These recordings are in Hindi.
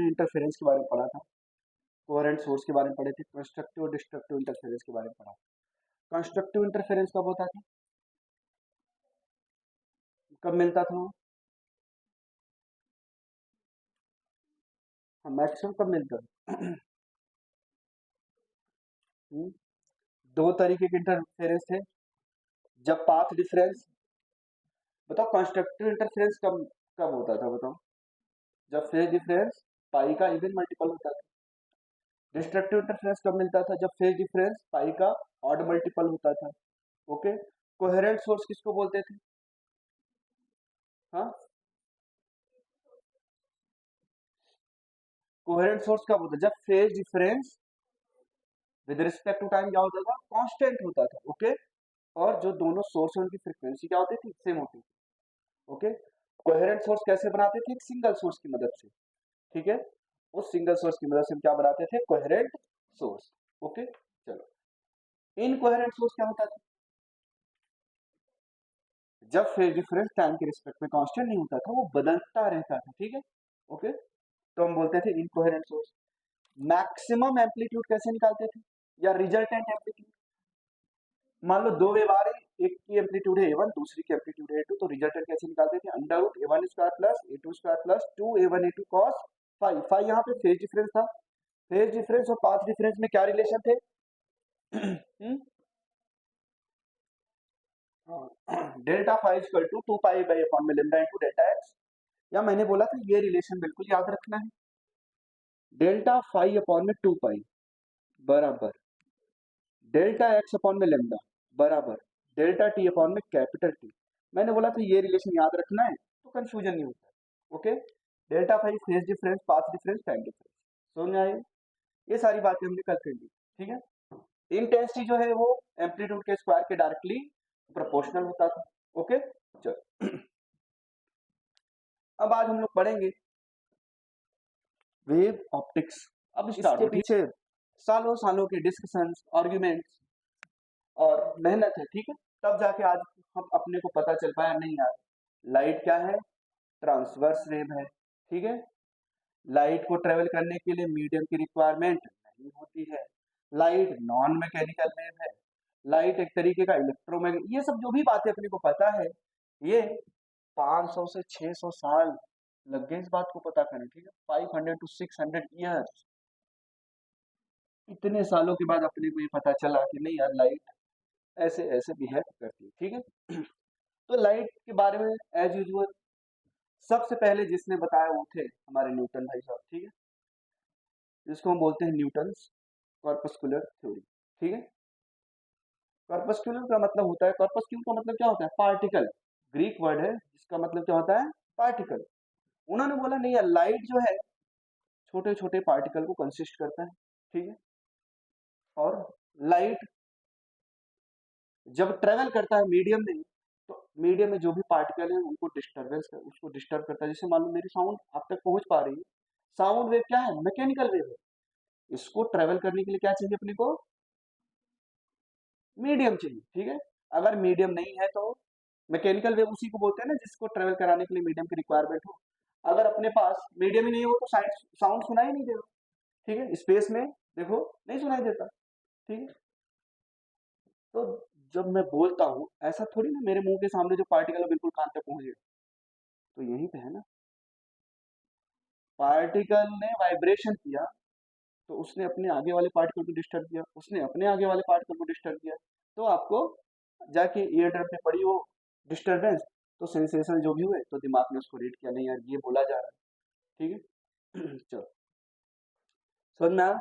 हमने इंटरफेरेंस के बारे में पढ़ा था, कोहेरेंट सोर्स के बारे में पढ़े थे, कंस्ट्रक्टिव और डिस्ट्रक्टिव इंटरफेरेंस के बारे में पढ़ा। कंस्ट्रक्टिव इंटरफेरेंस कब होता था, कब मिलता था वो, मैक्सिमम कब मिलता था? दो तरीके के इंटरफेरेंस थे, जब पाथ डिफरेंस, बताओ कंस्ट्रक्टिव इंटरफेरेंस कब कब होता था बताओ, जब फेज डिफरेंस पाई का इवन मल्टीपल होता था। डिस्ट्रक्टिव इंटरफेरेंस कब मिलता था, जब फेज डिफरेंस पाई का ऑड मल्टीपल होता था। ओके, कोहेरेंट सोर्स किसको बोलते थे? हाँ, कोहेरेंट सोर्स कब होता है, जब phase difference with respect to time क्या होता था, कांस्टेंट होता था। ओके, और जो दोनों सोर्स है उनकी फ्रीक्वेंसी क्या होती थी, सेम होती थी। ओके, कोहेरेंट सोर्स कैसे बनाते थे, एक सिंगल सोर्स की मदद से। ठीक है, उस सिंगल सोर्स की मदद से हम क्या बनाते थे, कोहेरेंट सोर्स। ओके, चलो, इनकोहेरेंट सोर्स क्या होता था, जब फेज डिफरेंस टाइम के रिस्पेक्ट में कांस्टेंट नहीं होता था, वो बदलता रहता था। ठीक है, ओके, तो हम बोलते थे इनकोहेरेंट सोर्स। मैक्सिमम एम्पलीट्यूड कैसे निकालते थे, या रिजल्टेंट एम्पलीट्यूड, मान लो दो वेव आ रही, एक की एम्पलीट्यूड है a1, दूसरी की एम्पलीट्यूड है a2, तो रिजल्टेंट कैसे निकालते थे, under root a1 square plus a2 square plus 2a1 a2 cos five. Five यहाँ पे फेज डिफरेंस था, फेज डिफरेंस और पाथ डिफरेंस में क्या रिलेशन थे? Delta five equal to 2 pi by upon में लैम्डा इनटू डेल्टा एक्स, या मैंने बोला था ये रिलेशन बिल्कुल याद रखना है, डेल्टा फाइव अपॉन में 2 पाई बराबर डेल्टा एक्स अपॉन में लैम्डा बराबर डेल्टा टी अपॉन में कैपिटल टी। मैंने बोला था ये रिलेशन याद रखना है, तो कंफ्यूजन नहीं होता। Okay, delta five phase difference, path difference, time difference, समझ में आए? ये सारी बातें हमने कल कर ली। ठीक है, इंटेंसिटी जो है वो एम्पलीट्यूड के स्क्वायर के डायरेक्टली प्रोपोर्शनल होता था। ओके, चलो, अब आज हम लोग पढ़ेंगे वेव ऑप्टिक्स। अब इसके पीछे सालों सालों के डिस्कशंस, आर्ग्यूमेंट्स और मेहनत है। ठीक है, तब जाके आज हम अपने को पता चल पाया, नहीं यार लाइट क्या है, ट्रांसवर्स वेव है। ठीक है, लाइट को ट्रेवल करने के लिए मीडियम की रिक्वायरमेंट नहीं होती है, लाइट नॉन मैकेनिकल वेव है, लाइट एक तरीके का इलेक्ट्रोमैग्नेटिक, ये सब जो भी बातें अपने को पता है, ये 500 से 600 साल लग गए इस बात को पता करने। ठीक है, 500 to 600 ईयर्स, इतने सालों के बाद अपने को ये पता चला कि नहीं यार लाइट ऐसे ऐसे बिहेव करती है। ठीक है, तो लाइट के बारे में एज यूजुअल सबसे पहले जिसने बताया वो थे हमारे न्यूटन भाई साहब। ठीक है, जिसको हम बोलते हैं न्यूटन्स कॉर्पस्कुलर थ्योरी। ठीक है, कॉर्पस्कुलर का मतलब होता है, कॉर्पस्क्यूल का मतलब क्या होता है, पार्टिकल, ग्रीक वर्ड है जिसका मतलब क्या होता है, पार्टिकल। उन्होंने बोला नहीं यार लाइट जो है छोटे छोटे पार्टिकल को कंसिस्ट करता है। ठीक है, और लाइट जब ट्रेवल करता है मीडियम में, तो मीडियम में जो भी पार्टिकल है उनको डिस्टर्बेंस उसको डिस्टर्ब करता है। जैसे मान लो मेरी साउंड आप तक पहुंच पा रही है, साउंड वेव क्या है, मैकेनिकल वेव है, इसको ट्रेवल करने के लिए क्या चाहिए अपने को, मीडियम चाहिए। ठीक है, अगर मीडियम नहीं है तो मैकेनिकल वेव उसी को बोलते हैं ना जिसको ट्रेवल कराने के लिए मीडियम की रिक्वायरमेंट हो। अगर अपने पास मीडियम ही नहीं हो तो साउंड सुनाई नहीं देगा। ठीक है, स्पेस में देखो नहीं सुनाई देता। ठीक है, तो जब मैं बोलता हूँ ऐसा थोड़ी ना मेरे मुंह के सामने जो पार्टिकल है बिल्कुल कान तक पहुंच गया, तो यहीं पे है ना, पार्टिकल ने वाइब्रेशन किया तो उसने अपने आगे वाले पार्टिकल को डिस्टर्ब किया, उसने अपने आगे वाले पार्टिकल को डिस्टर्ब किया, तो आपको जाके ईयर ड्रम पे पड़ी वो डिस्टर्बेंस, तो सेंसेशन जो भी हुए तो दिमाग ने उसको रीड किया, नहीं यार ये बोला जा रहा है। ठीक है, चलो समझ में आया?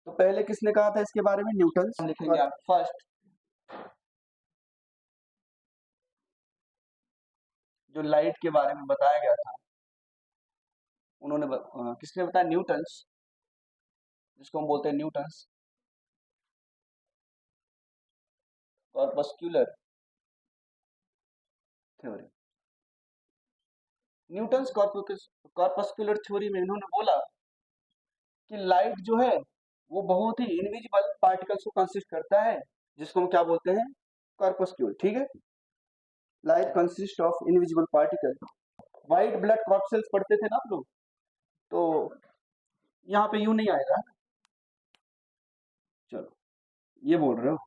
तो पहले किसने कहा था इसके बारे में, न्यूटन। लिखेंगे आप फर्स्ट, जो लाइट के बारे में बताया गया था उन्होंने किसने बताया, न्यूटन्स, जिसको हम बोलते हैं Newton's corpuscular theory. Newton's corpuscular theory में इन्होंने बोला कि लाइट जो है वो बहुत ही इनविजिबल पार्टिकल्स को कंसिस्ट करता है, जिसको हम क्या बोलते हैं, कॉर्पस्क्यूल। ठीक है, light consist of invisible particle. White blood corpuscles पढ़ते थे ना आप लोग, तो यहाँ पे यू नहीं आएगा। चलो ये बोल रहे हो,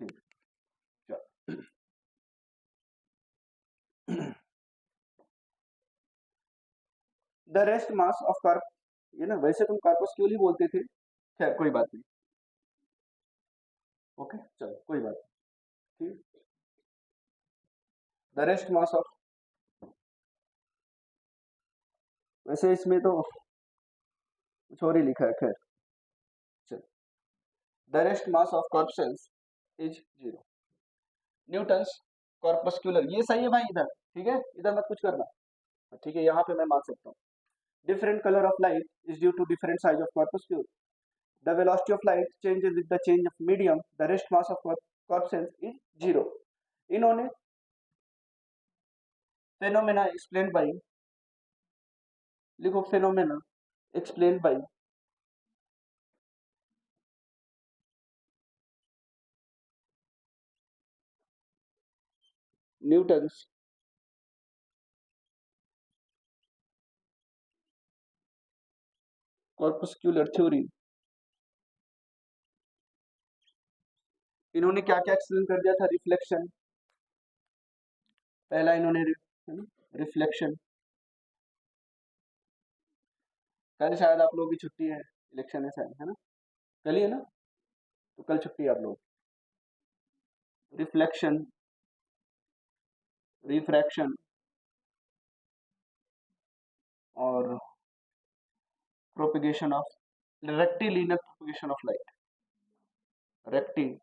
ठीक, चलो। The rest mass of carp, ये ना वैसे तुम कार्पस्क्यूल ही बोलते थे, खैर कोई बात नहीं। ओके चलो कोई बात नहीं, ठीक। द रेस्ट मास ऑफ, वैसे इसमें तो कुछ और ही लिखा है, खैर चलो। The rest mass of corpuscles is zero Newton's corpuscular, ये सही है भाई इधर, ठीक है, इधर मत कुछ करना, ठीक है, यहाँ पे मैं मान सकता हूँ। Different colour of light is due to different size of corpuscle. The velocity of light changes with the change of medium. The rest mass of corpuscles is zero. इन्होंने फेनोमेना एक्सप्लेन बाई, लिखो phenomena explain by Newton's corpuscular theory. इन्होंने क्या क्या एक्सप्लेन कर दिया था? रिफ्लेक्शन, पहला इन्होंने रिफ्लेक्शन, कल शायद आप लोगों की छुट्टी है, इलेक्शन है शायद, है ना, कल ही है ना, तो कल छुट्टी है आप लोग। रिफ्लेक्शन, रिफ्रैक्शन और propagation of, rectilinear propagation of light, rectilinear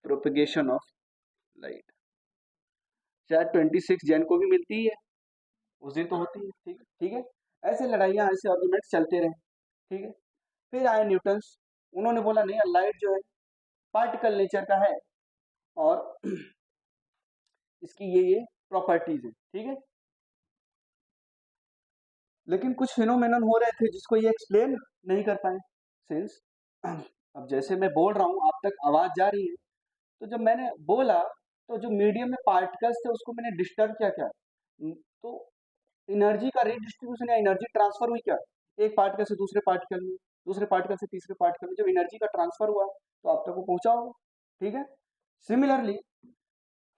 propagation of light, शायद 26 जैन को भी मिलती है, उस दिन तो होती है, ठीक है, ठीक है। ऐसे लड़ाइयाँ, ऐसे आर्गुमेंट्स चलते रहे, ठीक है। फिर आए न्यूटन्स, उन्होंने बोला नहीं, लाइट जो है पार्टिकल नेचर का है और इसकी ये प्रॉपर्टीज है, ठीक है। लेकिन कुछ फिनोमेनन हो रहे थे जिसको ये एक्सप्लेन नहीं कर पाए, सिंस अब जैसे मैं बोल रहा हूँ आप तक आवाज जा रही है, तो जब मैंने बोला तो जो मीडियम में पार्टिकल्स थे उसको मैंने डिस्टर्ब किया क्या, तो एनर्जी का रीडिस्ट्रीब्यूशन या एनर्जी ट्रांसफर हुई क्या, एक पार्टिकल से दूसरे पार्टिकल में, दूसरे पार्टिकल से तीसरे पार्टिकल में, जब एनर्जी का ट्रांसफर हुआ तो आप तक वो पहुंचा होगा, ठीक है। सिमिलरली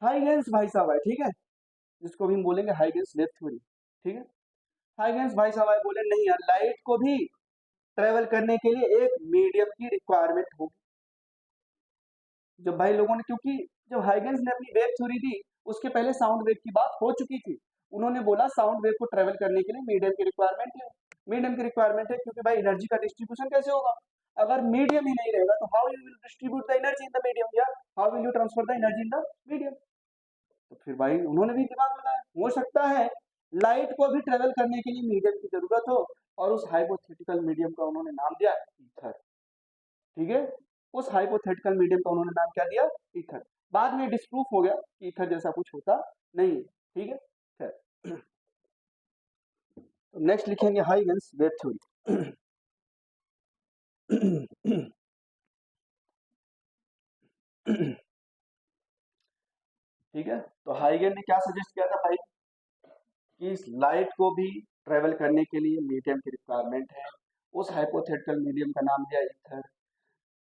हाइगेंस भाई साहब है, ठीक है, जिसको भी हम बोलेंगे हाइगेंस वेव थ्योरी, ठीक है। हाइगेंस भाई साहब आए, बोले नहीं यार, लाइट को भी ट्रेवल करने के लिए एक मीडियम की रिक्वायरमेंट होगी। जब भाई लोगों ने, क्योंकि जब हाइगेंस ने अपनी वेव थ्योरी दी उसके पहले साउंड वेव की बात हो चुकी थी, उन्होंने बोला साउंड वेव को ट्रेवल करने के लिए मीडियम की रिक्वायरमेंट है, मीडियम की रिक्वायरमेंट है, क्योंकि भाई एनर्जी का डिस्ट्रीब्यूशन कैसे होगा, अगर मीडियम ही नहीं रहेगा तो how you will distribute the energy in the medium, या how will you transfer the energy in the medium. तो फिर भाई उन्होंने भी दिमाग लगाया, हो सकता है लाइट को भी ट्रेवल करने के लिए मीडियम की जरूरत हो, और उस हाइपोथेटिकल मीडियम का उन्होंने नाम दिया ईथर, ठीक है। उस हाइपोथेटिकल मीडियम का उन्होंने नाम क्या दिया? ईथर। बाद में डिस्प्रूफ हो गया कि ईथर जैसा कुछ होता नहीं है, ठीक है। खैर, तो नेक्स्ट लिखेंगे हाइगेंस वेव थ्योरी। ठीक है, तो हाइगन ने क्या सजेस्ट किया था भाई, कि इस लाइट को भी ट्रेवल करने के लिए मीडियम की रिक्वायरमेंट है, उस हाइपोथेटिकल मीडियम का नाम दिया ईथर।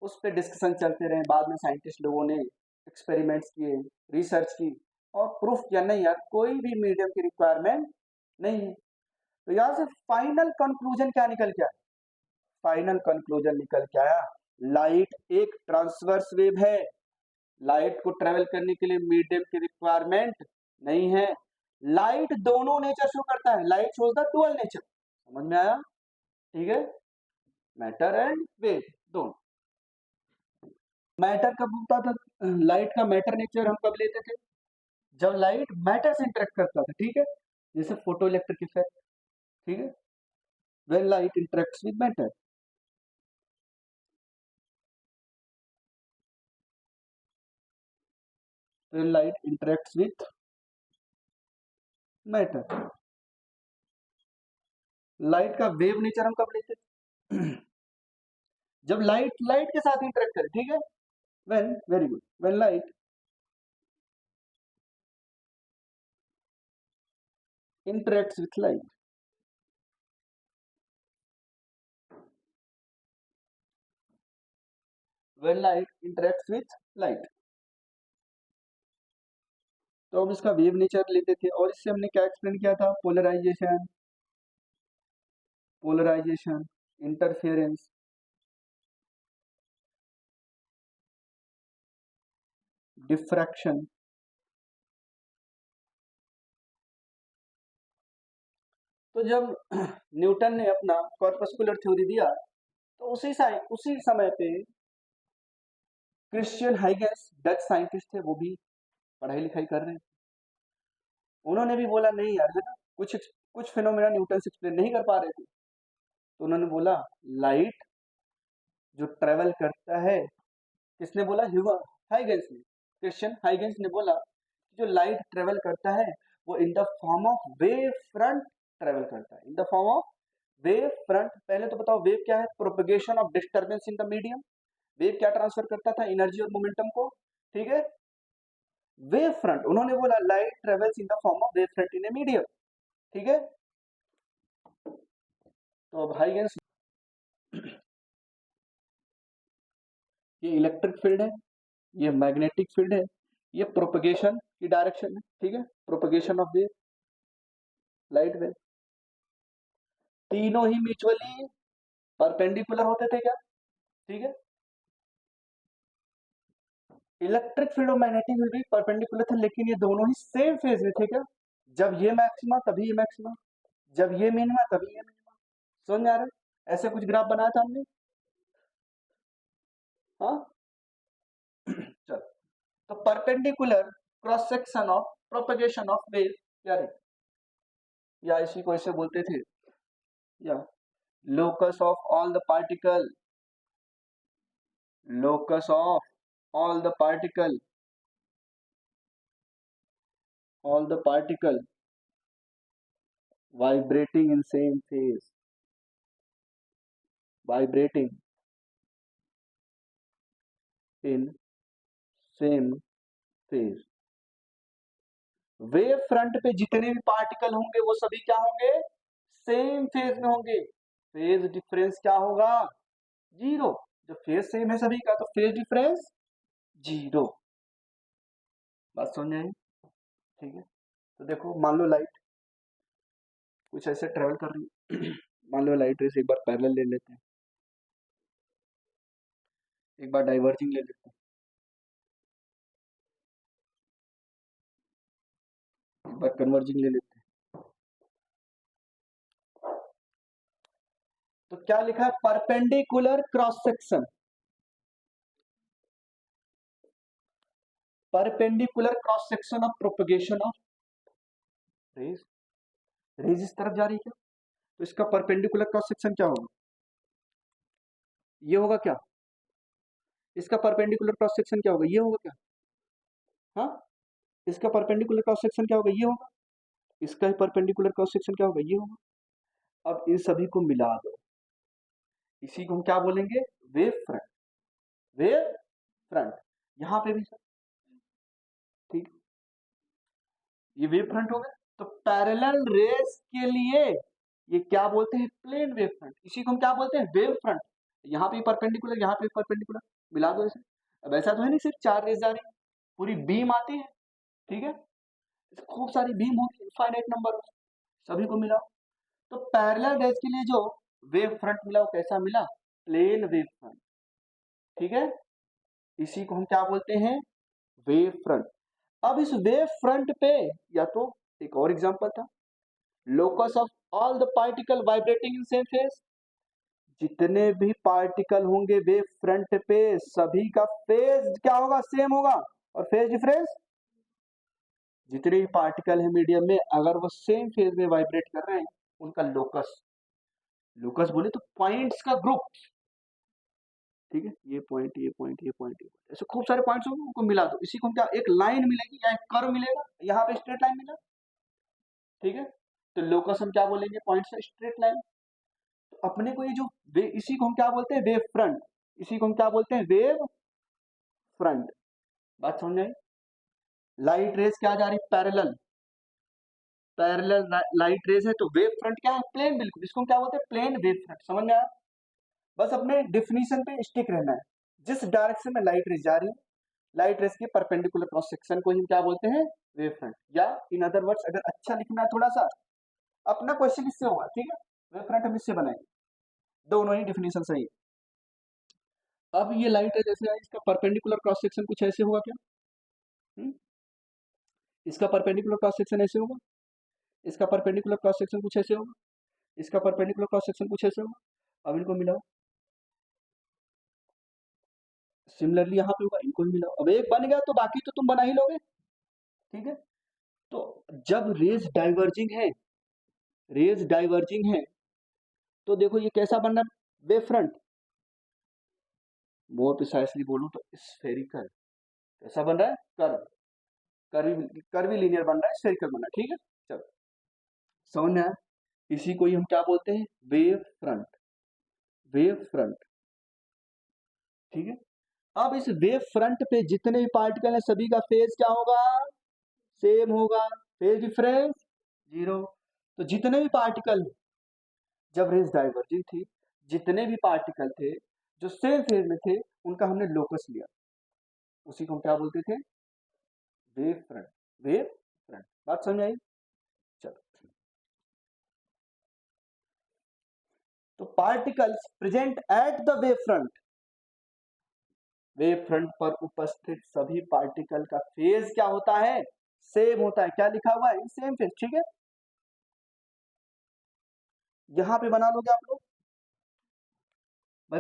उस पर डिस्कशन चलते रहे, बाद में साइंटिस्ट लोगों ने एक्सपेरिमेंट्स किए, रिसर्च की और प्रूफ किया नहीं यार, कोई भी मीडियम की रिक्वायरमेंट नहीं है। तो यहाँ से फाइनल कंक्लूजन क्या निकल के आया? फाइनल कंक्लूजन निकल के आया, लाइट एक ट्रांसवर्स वेव है, लाइट को ट्रेवल करने के लिए मीडियम की रिक्वायरमेंट नहीं है। लाइट दोनों नेचर शो करता है, light shows the dual nature, समझ में आया, ठीक है, मैटर एंड वेव दोनों। मैटर कब होता था, लाइट का मैटर नेचर हम कब लेते थे? जब लाइट मैटर से इंटरेक्ट करता था, ठीक है, जैसे फोटो इलेक्ट्रिक इफेक्ट, ठीक है, when light interacts with matter, when light interacts with matter. Light का वेव नेचर हम कब लेते थे? जब लाइट लाइट के साथ इंटरेक्ट करे, ठीक है, when, very good, when light interacts with light. When light interacts with light. तो अब इसका वेव नेचर लेते थे और इससे हमने क्या एक्सप्लेन किया था, पोलराइजेशन, पोलराइजेशन, इंटरफेरेंस, डिफ्रैक्शन। तो जब न्यूटन ने अपना कॉर्पस्कुलर थ्योरी दिया तो उसी समय पे क्रिश्चियन हाइगेंस डच साइंटिस्ट थे, वो भी पढ़ाई लिखाई कर रहे हैं। उन्होंने भी बोला नहीं यार, है ना, कुछ फिनोमेना न्यूटन से एक्सप्लेन नहीं कर पा रहे थे, तो उन्होंने बोला लाइट जो ट्रेवल करता है, किसने बोला, हाइगेंस ने, क्रिश्चियन हाइगेंस ने बोला जो लाइट ट्रेवल करता है वो इन the form of wave front travel करता है, इन the form of wave front. पहले तो बताओ वेव क्या है, propagation of disturbance in the medium. Wave क्या ट्रांसफर करता था, एनर्जी और मोमेंटम को, ठीक है। वेव फ्रंट, उन्होंने बोला light travels in the form of wave front in a medium, ठीक है। तो अब हाइगेंस, ये इलेक्ट्रिक फील्ड है, ये मैग्नेटिक फील्ड है, ये प्रोपगेशन की डायरेक्शन है, ठीक है, propagation of wave, light wave. तीनों ही म्यूचुअली परपेंडिकुलर होते थे क्या, ठीक है। इलेक्ट्रिक फील्ड और मैग्नेटिक फील्ड भी परपेंडिकुलर थे, लेकिन ये दोनों ही सेम फेज में थे क्या, जब ये मैक्सिमा तभी ये मैक्सिमा, जब ये मिनिमा तभी ये मिनिमा। समझ में आ रहा है, ऐसे कुछ ग्राफ बनाया था हमने, हाँ। चल, तो perpendicular cross section of propagation of wave, यार या इसी को ऐसे बोलते थे, या locus of all the particle, locus of all the particle, all the particle vibrating in same phase, vibrating in same phase। Wave front पे जितने भी पार्टिकल होंगे वो सभी क्या होंगे, सेम फेज में होंगे। फेज डिफरेंस क्या होगा, जीरो। जब फेज सेम है सभी का तो फेज डिफरेंस जीरो। बात समझ आई, ठीक है। तो देखो मान लो लाइट कुछ ऐसे ट्रेवल कर रही है मान लो लाइट रेस, एक बार पैरेलल ले लेते हैं, एक बार डाइवर्जिंग ले लेते हैं, एक बार कन्वर्जिंग ले लेते हैं। तो क्या लिखा है, perpendicular cross section, perpendicular cross section of propagation of rays. Rays इस तरफ जा रही है क्या, तो इसका परपेंडिकुलर क्रॉस सेक्शन क्या होगा, ये होगा क्या, इसका परपेंडिकुलर क्रॉस सेक्शन क्या होगा, ये होगा क्या, हाँ, इसका परपेंडिकुलर क्रॉस सेक्शन क्या होगा, ये होगा, इसका परपेंडिकुलर क्रॉस सेक्शन क्या होगा, ये होगा। अब इन सभी को मिला दो, इसी को हम क्या बोलेंगे, वेव फ्रंट, वेव फ्रंट। यहां पे भी सर, ठीक, ये वेव फ्रंट हो गया। तो पैरेलल रेस के लिए ये क्या बोलते हैं, प्लेन वेव फ्रंट, इसी को हम क्या बोलते हैं, वेव फ्रंट। यहाँ पे परपेंडिकुलर, यहाँ पे परपेंडिकुलर, मिला दो इसे। अब ऐसा तो है नहीं सिर्फ चार रेस जा रही, पूरी बीम आती है, ठीक है, खूब सारी बीम होगी, इनफाइनाइट नंबर, सभी को मिलाओ। तो पैरेलल रेस के लिए जो वेव फ्रंट मिला वो कैसा मिला, प्लेन वेव फ्रंट, ठीक है। इसी को हम क्या बोलते हैं, वेव फ्रंट। अब इस वेव फ्रंट पे, या तो एक और एग्जांपल था, locus of all the particle vibrating in same phase. जितने भी पार्टिकल होंगे वेव फ्रंट पे सभी का फेज क्या होगा, सेम होगा। और फेज डिफरेंस, जितने भी पार्टिकल है मीडियम में अगर वो सेम फेज में वाइब्रेट कर रहे हैं उनका लोकस, लोकस बोले तो पॉइंट्स का ग्रुप, ठीक है, ये पॉइंट, ये पॉइंट, ये पॉइंट, ये पॉइंट, ऐसे खूब सारे पॉइंट्स होंगे, उनको मिला दो, इसी को क्या, एक लाइन मिलेगी या एक कर्व मिलेगा, यहाँ पे स्ट्रेट लाइन मिला, ठीक है। तो लोकस हम क्या बोलेंगे, पॉइंट से स्ट्रेट लाइन। तो अपने को ये जो इसी को हम क्या बोलते हैं, वेव फ्रंट, इसी को हम क्या बोलते हैं, वेव फ्रंट। बात समझ आई, लाइट रेस क्या जा रही, पैरेलल, पैरेलल लाइट रेज है तो वेव फ्रंट क्या है, प्लेन, बिल्कुल इसको हम क्या बोलते हैं, प्लेन वेव फ्रंट। समझ में आया? बस अपने डिफिनीशन पे स्टिक रहना है। जिस डायरेक्शन में लाइट रेज जा रही है, लाइट रेज के परपेंडिकुलर क्रॉस सेक्शन को हम क्या बोलते हैं, वेव फ्रंट। या इन अदर वर्ड्स अगर अच्छा लिखना है थोड़ा सा, अपना क्वेश्चन इससे होगा, ठीक है, वेव फ्रंट हम इससे बनाएंगे, दोनों ही डिफिनीशन सही है। अब ये लाइट है जैसे है, इसका परपेंडिकुलर क्रॉस सेक्शन कुछ ऐसे होगा क्या, हुँ? इसका परपेंडिकुलर क्रॉस सेक्शन ऐसे होगा, इसका परपेंडिकुलर क्रॉस सेक्शन कुछ ऐसे होगा, इसका परपेंडिकुलर क्रॉस सेक्शन कुछ ऐसे होगा। अब इनको मिलाओ, सिमिलरली यहाँ पे होगा, इनको भी मिलाओ। अब एक बन गया तो बाकी तो तुम बना ही लोगे, ठीक है। तो जब रेज डाइवर्जिंग है, रेज डाइवर्जिंग है, तो देखो ये कैसा बन रहा है, वेव फ्रंट। मोर प्रिसाइसली बोलूं तो स्फेरिकल। कैसा बन रहा है, कर्व, कर्वी लीनियर बन रहा है, स्फेरिकल बन रहा है, ठीक है। चलो समझ में आया? इसी को ही हम क्या बोलते हैं, वेव फ्रंट, वेव फ्रंट, ठीक है। अब इस वेव फ्रंट पे जितने भी पार्टिकल हैं सभी का फेज क्या होगा, सेम होगा, फेज डिफरेंस 0। तो जितने भी पार्टिकल, जब रेज डाइवर्जिंग थी, जितने भी पार्टिकल थे जो सेम फेज में थे, उनका हमने लोकस लिया, उसी को हम क्या बोलते थे, वेव फ्रंट, वेव फ्रंट। बात समझ आई? चलो, तो particles present at the wave front, wave front पर उपस्थित सभी पार्टिकल का फेज क्या होता है, सेम होता है। क्या लिखा हुआ है, सेम फेज, ठीक है। यहां पे बना लोगे आप लोग,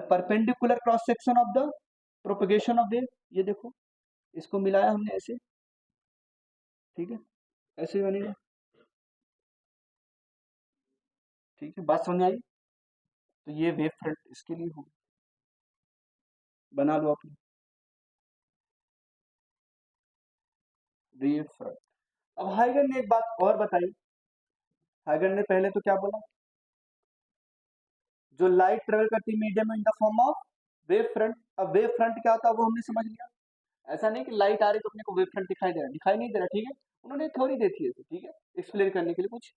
perpendicular cross section of the propagation of wave, ये देखो इसको मिलाया हमने ऐसे, ठीक है, ऐसे ही बनेगा, ठीक है। बात समझ आई? तो ये वेव फ्रंट इसके लिए होगा, बना लो अपनी वेव फ्रंट। अब हाइगन ने एक बात और बताई, हाइगन ने पहले तो क्या बोला, जो लाइट ट्रेवल करती medium in the form of wave front. अब वेव फ्रंट क्या होता है वो हमने समझ लिया। ऐसा नहीं कि लाइट आ रही तो अपने को वेव फ्रंट दिखाई दे रहा है, दिखाई नहीं दे रहा, ठीक है। उन्होंने थ्योरी दी थी ऐसे, ठीक है, एक्सप्लेन करने के लिए, कुछ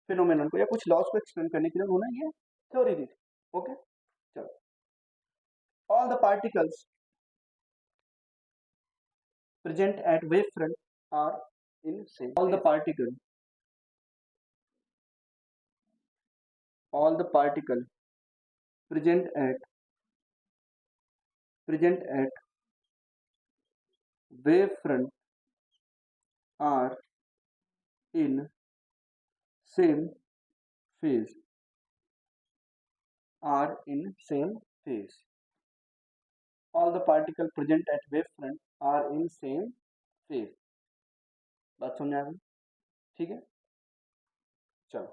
फिनोमेनन को या कुछ लॉस को एक्सप्लेन करने के लिए उन्होंने ये थ्योरी दी थी। ओके, चलो, all the particles present at wavefront are in same, all the particle, all the particle present at wavefront are in same phase, are in same phase, all the particle present at wavefront are in same phase। बात समझ आ गई, ठीक है। चलो,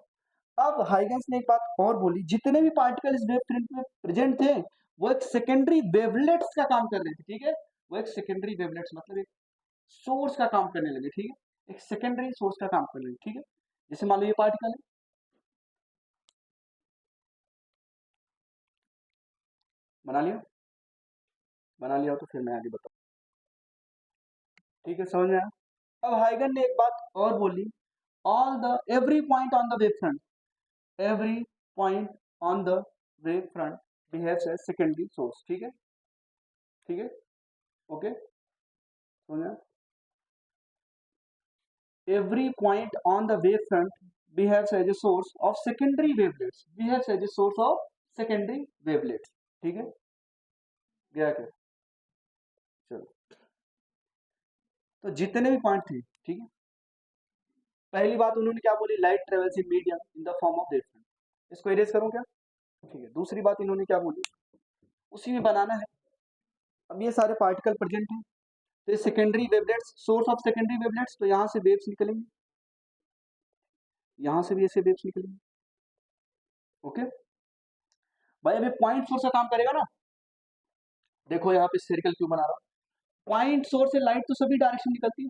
अब हाइगन्स ने एक बात और बोली, जितने भी पार्टिकल इस वेव फ्रंट में प्रेजेंट थे वो एक सेकेंडरी वेवलेट्स का काम कर रहे थे, ठीक है। वो एक सेकेंडरी वेवलेट्स मतलब एक सोर्स का काम करने लगे, ठीक है, एक सेकेंडरी सोर्स का काम करने लगे, ठीक है। जैसे मान लो ये पार्टिकल है, बना लिया, बना लिया हो तो फिर मैं आगे बताऊँ, ठीक है, समझ में आया? अब हाइगन ने एक बात और बोली, all the every point on the wave front, every point on the wave front behaves as secondary source, ठीक है, ठीक है, ओके, समझ में आया? Every point on the wavefront behaves as a source of secondary wavelets, behaves as a source of secondary wavelets, ठीक है, गया क्या? चलो, तो जितने भी पॉइंट थे, ठीक है, पहली बात उन्होंने क्या बोली, light travels in medium in the form of wavefront, इसको इरेज करूं क्या, ठीक है। दूसरी बात इन्होंने क्या बोली, उसी में बनाना है। अब ये सारे पार्टिकल प्रेजेंट हैं, तो ये secondary wavelets, source of secondary wavelets, तो यहाँ से वेव्स निकलेंगे, यहाँ से भी ऐसे वेव्स निकलेंगे, ओके भाई। अभी पॉइंट सोर्स का काम करेगा ना, देखो यहाँ पे सर्कल क्यों बना रहा हूं, पॉइंट सोर्स से लाइट तो सभी डायरेक्शन निकलती है,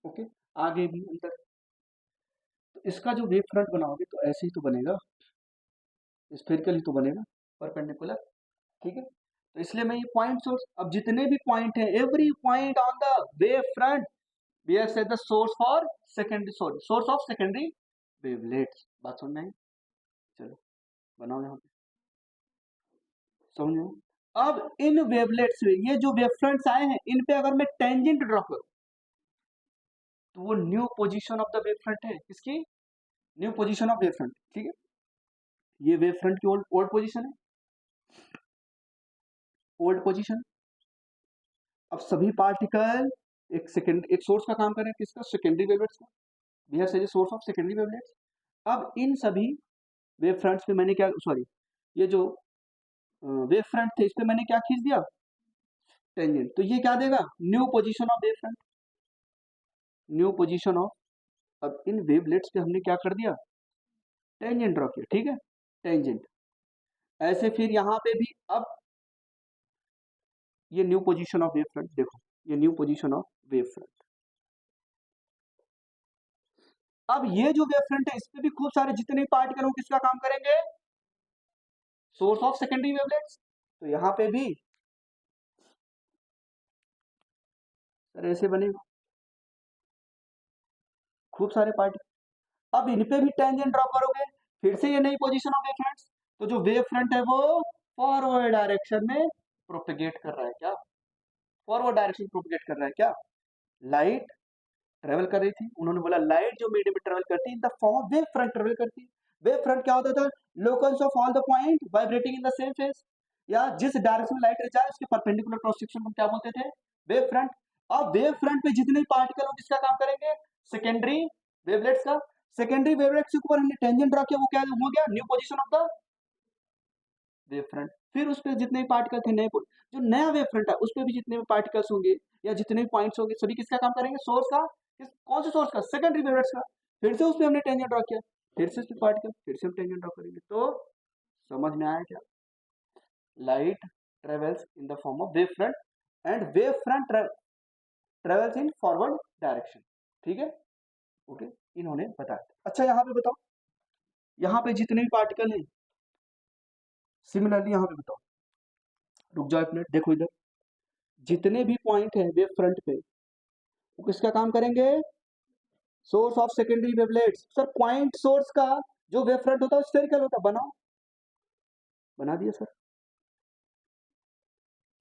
ओके, आगे भी अंदर। तो इसका जो वेव फ्रंट बनाओगे तो ऐसे ही तो बनेगा, स्फेरिकल ही तो बनेगा, परपेंडिकुलर, ठीक है। तो इसलिए मैं ये पॉइंट सोर्स, अब जितने भी पॉइंट है, every point on the wave front BF is the source for secondary source of secondary wavelets. बात सुन रहे हैं? चलो बनाओ यहाँ पे, समझो। अब इन वेवलेट्स में ये जो वेवफ्रंट्स आए हैं, इन पे अगर मैं टेंजेंट ड्रॉ करूं तो वो new position of the wavefront है। किसकी? New position of wavefront. ठीक है, ये वेवफ्रंट की ओल्ड पोजीशन है, ओल्ड पोजीशन। अब सभी पार्टिकल एक सोर्स का काम करें, किसका? सेकेंडरी वेवलेट्स का। We have source of secondary wavelets. अब इन सभी वेव फ्रंट्स पे मैंने क्या, सॉरी, ये जो वेव फ्रंट थे इस पे मैंने क्या खींच दिया? टेंजेंट। तो ये क्या देगा? New position of wave front, new position of. अब इन वेवलेट्स पे हमने क्या कर दिया? टेंजेंट ड्रॉ किया। ठीक है, टेंजेंट। ऐसे फिर यहाँ पे भी अब ये new position of wave front, देखो ये new position of wave front. अब ये जो वेव फ्रंट है इस पे भी खूब सारे जितने पार्टिकल हो किसका काम करेंगे? Source of secondary wavelets. तो यहाँ पे भी सर ऐसे बनेगा, खूब सारे पार्टिकल। अब इन पे भी टेंजेंट ड्रॉ करोगे, फिर से ये नई पोजीशन ऑफ वेव फ्रंट्स। तो जो वेव फ्रंट है वो फॉरवर्ड डायरेक्शन में प्रोपेगेट कर रहा है। क्या? फॉरवर्ड डायरेक्शन प्रोपेगेट कर रहा है। क्या? लाइट ट्रेवल कर रही थी, उन्होंने बोला लाइट जो मीडियम में ट्रेवल करती है इन the form of wave front travel करती है। वेव फ्रंट क्या होता था? Locals of all the point vibrating in the same phase, या जिस डायरेक्शन में लाइट जाए उसके परपेंडिकुलर क्रॉस सेक्शन को क्या बोलते थे? Wave front. अब वेव फ्रंट पे जितने पार्टिकल हो किसका काम करेंगे? सेकेंडरी वेवलेट्स का। सेकेंडरी वेवलेट्स के ऊपर हमने टेंजेंट ड्रॉ किया, वो क्या हो गया? New position of the wave front. फिर उस पर जितने पार्टिकल थे नए, जो नया वेव फ्रंट है उस पर भी जितने भी पार्टिकल्स होंगे या जितने भी पॉइंट्स होंगे सभी किसका काम करेंगे? सोर्स का। कौन से सोर्स का? सेकेंडरी वेवलेट्स का। फिर से उसमें हमने टेंजेंट ड्रॉ किया, फिर से उस पर पार्टिकल, फिर से हम टेंजेंट ड्रॉ करेंगे। तो समझ में आया क्या? Light travels in the form of wave front end wave front travels in forward direction. ठीक है, ओके, इन्होंने बताया। अच्छा यहाँ पे बताओ, यहाँ पे जितने भी पार्टिकल हैं सिमिलरली यहाँ पे बताओ, रुक जाओ एक मिनट, देखो इधर जितने भी पॉइंट है वेव फ्रंट पे वो किसका काम करेंगे? Source of secondary wavelets. Sir point source का जो वेव फ्रंट होता है स्फेरिकल होता है, बनाओ, बना दिया सर।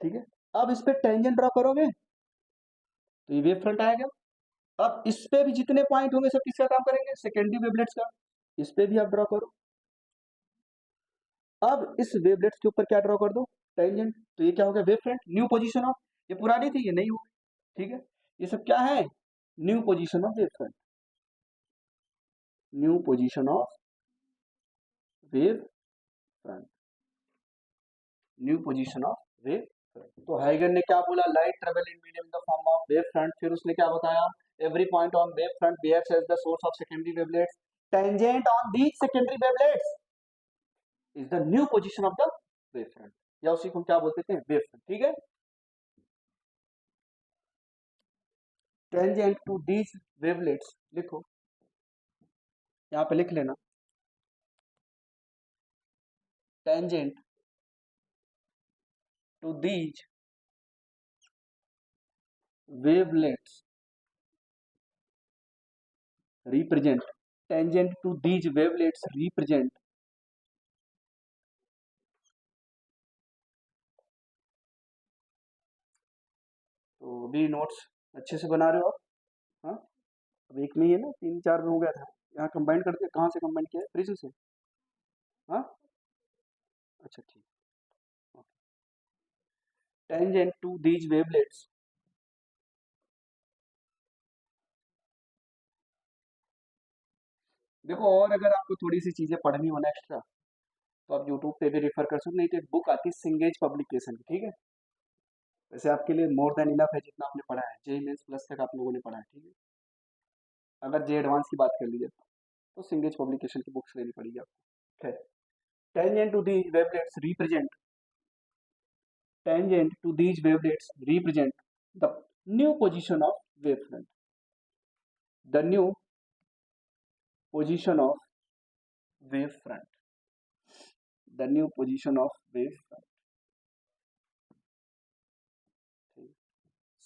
ठीक है, अब इस पे टेंजेंट ड्रॉ करोगे तो ये वेव फ्रंट आएगा। अब इस पे भी जितने पॉइंट होंगे सब किसका काम करेंगे? सेकेंडरी वेवलेट्स का। इस पे भी आप ड्रॉ करो। अब इस वेवलेट्स के ऊपर क्या ड्रॉ कर दो? टेंजेंट। तो ये क्या हो गया? Wave front. New position of, ये पुरानी थी ये नई हो गई। ठीक है, ये सब क्या है? New position of wave front, new position of wave front, new position of wave front. तो हाइगन ने क्या बोला? Light travel in medium in the form of wave front. फिर उसने क्या बताया? Every point on wave front behaves as the source of secondary wavelets, tangent on these secondary wavelets is the new position of the wave front, या उसी को हम क्या बोलते हैं? Wave front. ठीक है, टेंजेंट टू दीज वेवलेट्स, लिखो यहाँ पे लिख लेना, tangent to these wavelets represent, tangent to these wavelets represent तो भी नोट्स अच्छे से बना रहे हो आप? हाँ, अब एक में ही है ना, 3 4 में हो गया था, यहाँ कंबाइन करते हैं। कहाँ से कंबाइन किया है? प्रिज्म से। हाँ, अच्छा ठीक। टेंजेंट टू दीज वेवलेट्स, देखो और अगर आपको थोड़ी सी चीजें पढ़नी हो ना एक्स्ट्रा, तो आप यूट्यूब पे भी रेफर कर सकते हो, नहीं तो एक बुक आती है सिंगेज पब्लिकेशन की। ठीक है, वैसे आपके लिए मोर देन इनफ है जितना आपने पढ़ा है, जेई मेंस प्लस तक आप लोगों ने पढ़ा है। ठीक है, अगर जे एडवांस की बात कर लीजिए तो सिंगेज पब्लिकेशन की बुक्स लेनी पड़ेगी आपको। खैर, tangent to these wavelets represent, tangent to these wavelets represent the new position of wavefront, the new position of wavefront, the new position of wavefront।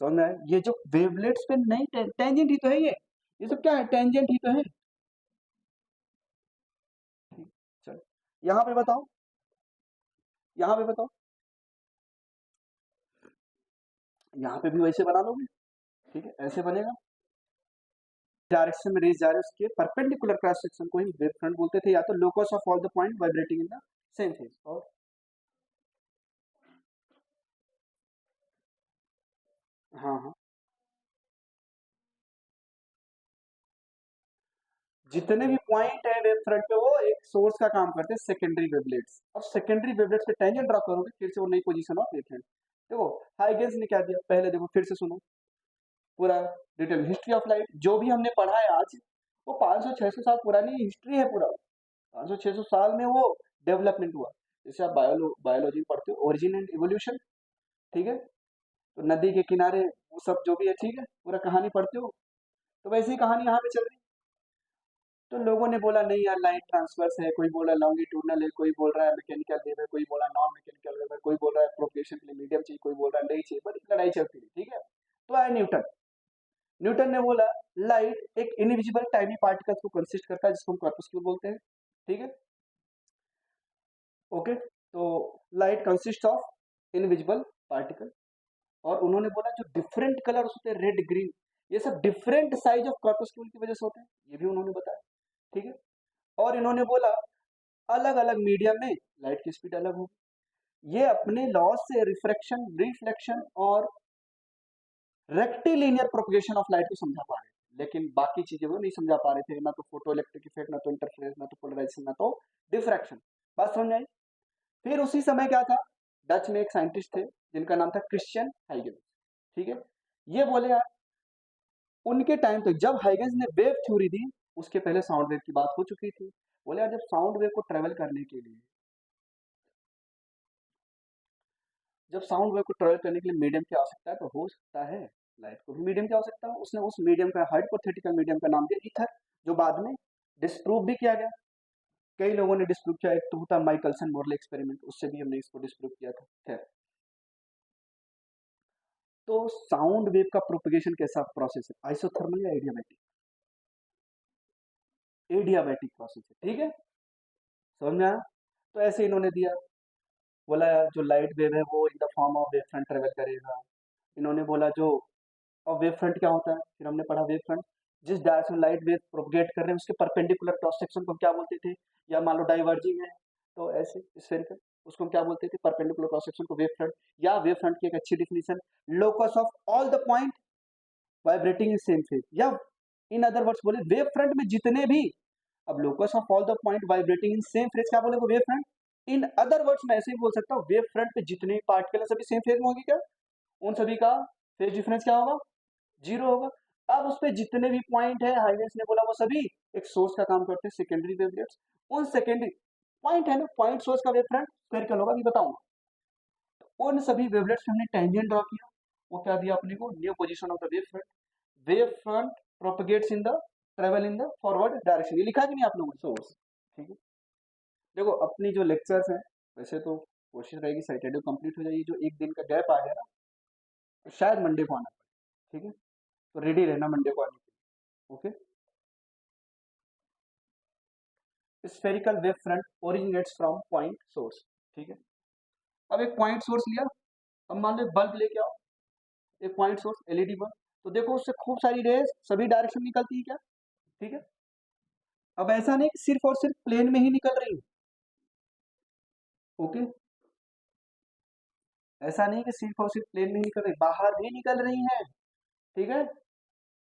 समझ में आया? ये जो वेवलेट्स पे नहीं, टेंजेंट ही तो है ये सब क्या है, टेंजेंट ही तो है। ठीक, चलो यहाँ पे बताओ, यहाँ पे बताओ, यहाँ पे भी वैसे बना लोगे। ठीक है, ऐसे बनेगा। डायरेक्शन में रेज जा रहे हैं उसके परपेंडिकुलर क्रॉस सेक्शन को ही वेव फ्रंट बोलते थे, या तो locus of all the point vibrating in the same phase. और हाँ हाँ, जितने भी पॉइंट है वेव फ्रंट पे वो एक सोर्स का काम करते हैं, सेकेंडरी वेवलेट्स। अब सेकेंडरी वेवलेट्स पे टेंजेंट ड्रॉ करोगे फिर से वो नई पोजीशन ऑफ वेव फ्रंट। देखो हाइगेंस ने क्या दिया, पहले देखो फिर से सुनो पूरा डिटेल हिस्ट्री ऑफ लाइट जो भी हमने पढ़ा है आज, वो 500-600 साल पुरानी हिस्ट्री है पूरा। 500-600 साल में वो डेवलपमेंट हुआ। जैसे आप बायोलॉजी पढ़ते हो, ओरिजिन एंड इवोल्यूशन, ठीक है, तो नदी के किनारे वो सब जो भी है, ठीक है, पूरा कहानी पढ़ते हो, तो वैसे ही कहानी यहाँ पे चल रही। तो लोगों ने बोला नहीं यार लाइट ट्रांसवर्स है, कोई बोला लॉन्गिट्यूडनल है, कोई बोल रहा है मैकेनिकल वेव है, कोई बोला नॉन मैकेनिकल वेव है, कोई बोल रहा है प्रोपगेशन के लिए मीडियम चाहिए, कोई बोल रहा है नहीं चाहिए, बड़ी लड़ाई चलती रही। ठीक है, तो आया न्यूटन। न्यूटन ने बोला लाइट एक इनविजिबल टाइनी पार्टिकल को कंसिस्ट करता है, जिसको हम कॉर्पस्क्यूल बोलते हैं। ठीक है, ओके, तो light consist of invisible particle. और उन्होंने बोला जो डिफरेंट कलर होते हैं, रेड ग्रीन, ये सब डिफरेंट साइज ऑफ कॉर्पस्क्यूल की वजह से होते हैं, ये भी उन्होंने बताया। ठीक है, और इन्होंने बोला अलग अलग मीडियम में लाइट की स्पीड अलग होगी। ये अपने लॉ से रिफ्रैक्शन, रिफ्लेक्शन और रेक्टिलिनियर प्रोपगेशन ऑफ लाइट को समझा पा रहे थे, लेकिन बाकी चीजें वो नहीं समझा पा रहे थे, ना तो फोटो इलेक्ट्रिक इफेक्ट, ना तो इंटरफेरेंस, ना तो पोलराइजेशन, ना तो डिफ्रैक्शन। बात समझ आई? फिर उसी समय क्या था, डच में एक साइंटिस्ट थे जिनका नाम था क्रिश्चियन हाइगेंस। ठीक है, ये बोले यार उनके टाइम तक जब हाइगेंस ने वेव थ्योरी दी, उसके पहले साउंड वेव की बात हो चुकी थी। बोले यार जब साउंड वेव को ट्रेवल करने के लिए, जब साउंड वेव को ट्रेवल करने के लिए मीडियम की आवश्यकता है, तो हो सकता है लाइट को भी मीडियम की आवश्यकता हो। उसने उस मीडियम का हाइपोथेटिकल मीडियम का नाम दिया ईथर, जो बाद में डिस्प्रूव भी किया गया। कई लोगों ने डिस्प्रूव किया, एक तो था माइकलसन मोरले एक्सपेरिमेंट, उससे भी हमने इसको डिस्प्रूव किया था। खैर, तो साउंड वेव का प्रोपगेशन कैसा प्रोसेस है, आइसोथर्मल या एडियाबैटिक? एडियाबैटिक प्रोसेस है। ठीक है, समझ में आया? तो ऐसे इन्होंने दिया, बोला जो लाइट वेव है वो इन the form of wave front travel करेगा। इन्होंने बोला जो, और वेव फ्रंट क्या होता है, फिर हमने पढ़ा वेव फ्रंट जिस डायरेक्शन लाइट वेव प्रोपगेट कर रहे हैं उसके परपेंडिकुलर क्रॉस सेक्शन को हम क्या बोलते थे, या मान लो डाइवर्जिंग है तो ऐसे स्फेरिकल, उसको हम क्या बोलते थे, परपेंडिकुलर क्रॉस सेक्शन को वेव फ्रंट। या वेव फ्रंट की एक अच्छी definition, locus of all the point vibrating in same phase, या इन अदर वर्ड्स बोले वेव फ्रंट में जितने भी, अब locus of all the point vibrating in same phase क्या बोले wave front. In other words मैं ऐसे ही बोल सकता हूँ, वेव फ्रंट पे जितने पार्टिकल है सभी सेम फेज में होंगे क्या, उन सभी का फेज डिफरेंस क्या होगा, जीरो होगा। अब उस पर जितने भी पॉइंट है हाइगेंस ने बोला वो सभी एक सोर्स का काम करते हैं, सेकेंडरी वेवलेट्स। उन सेकेंडरी पॉइंट है ना, पॉइंट सोर्स का वेव फ्रंट स्फेरिकल होगा, अभी बताऊंगा। उन सभी वेवलेट्स हमने टेंजेंट ड्रॉ किया, वो क्या दिया अपने को, new position of the wave front. Wave front propagates in the travel in the forward direction, ये लिखा कि नहीं आप लोगों ने, सोर्स। ठीक है, देखो अपनी जो लेक्चर्स हैं, वैसे तो कोशिश रहेगी सैटरडे कंप्लीट हो जाएगी, जो एक दिन का गैप आ गया ना, तो शायद मंडे को आना पड़े। ठीक है, तो रेडी रहना मंडे को आने के लिए। Okay, spherical wave front originates from point source. ठीक है, अब एक पॉइंट सोर्स लिया, अब मान लो बल्ब लेके आओ, एक पॉइंट सोर्स एलईडी बल्ब, तो देखो उससे खूब सारी रेज सभी डायरेक्शन निकलती है क्या। ठीक है, अब ऐसा नहीं कि सिर्फ और सिर्फ प्लेन में ही निकल रही है। ओके, ऐसा नहीं कि सिर्फ और सिर्फ प्लेन में ही निकल रही, बाहर भी निकल रही है। ठीक है,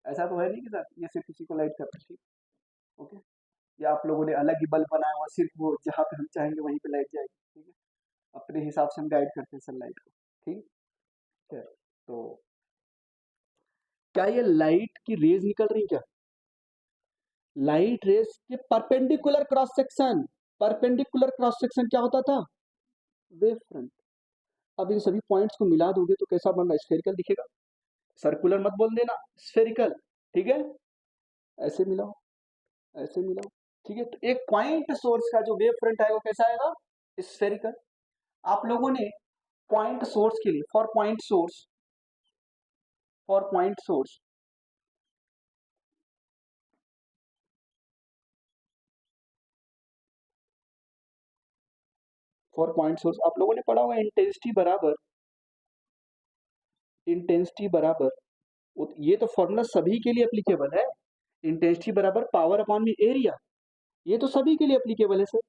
ऐसा तो है नहीं कि सर ये सिर्फ किसी को लाइट कर रही है। ओके, या आप लोगों ने अलग ही बल्ब बनाया हुआ, सिर्फ वो जहाँ पे हम चाहेंगे वहीं पे लाइट जाएगी। ठीक है, अपने हिसाब से हम गाइड करते हैं सनलाइट को। ठीक है, तो क्या ये लाइट की रेज निकल रही क्या, लाइट रेज के perpendicular cross section, perpendicular cross section क्या होता था, वेव फ्रंट। अब इन सभी पॉइंट्स को मिला दोगे तो कैसा बन रहा है, स्फेरिकल दिखेगा। सर्कुलर मत बोल देना, स्फेरिकल। ठीक है, ऐसे मिलाओ, ऐसे मिलाओ। ठीक है, तो एक पॉइंट सोर्स का जो वेव फ्रंट है वो कैसा आएगा, स्फेरिकल। आप लोगों ने पॉइंट सोर्स के लिए, for point source for point source, for point source आप लोगों ने पढ़ा होगा इंटेंसिटी बराबर, ये तो फॉर्मूला सभी के लिए एप्लीकेबल है। इंटेंसिटी बराबर पावर अपॉन में एरिया, ये तो सभी के लिए एप्लीकेबल है सर।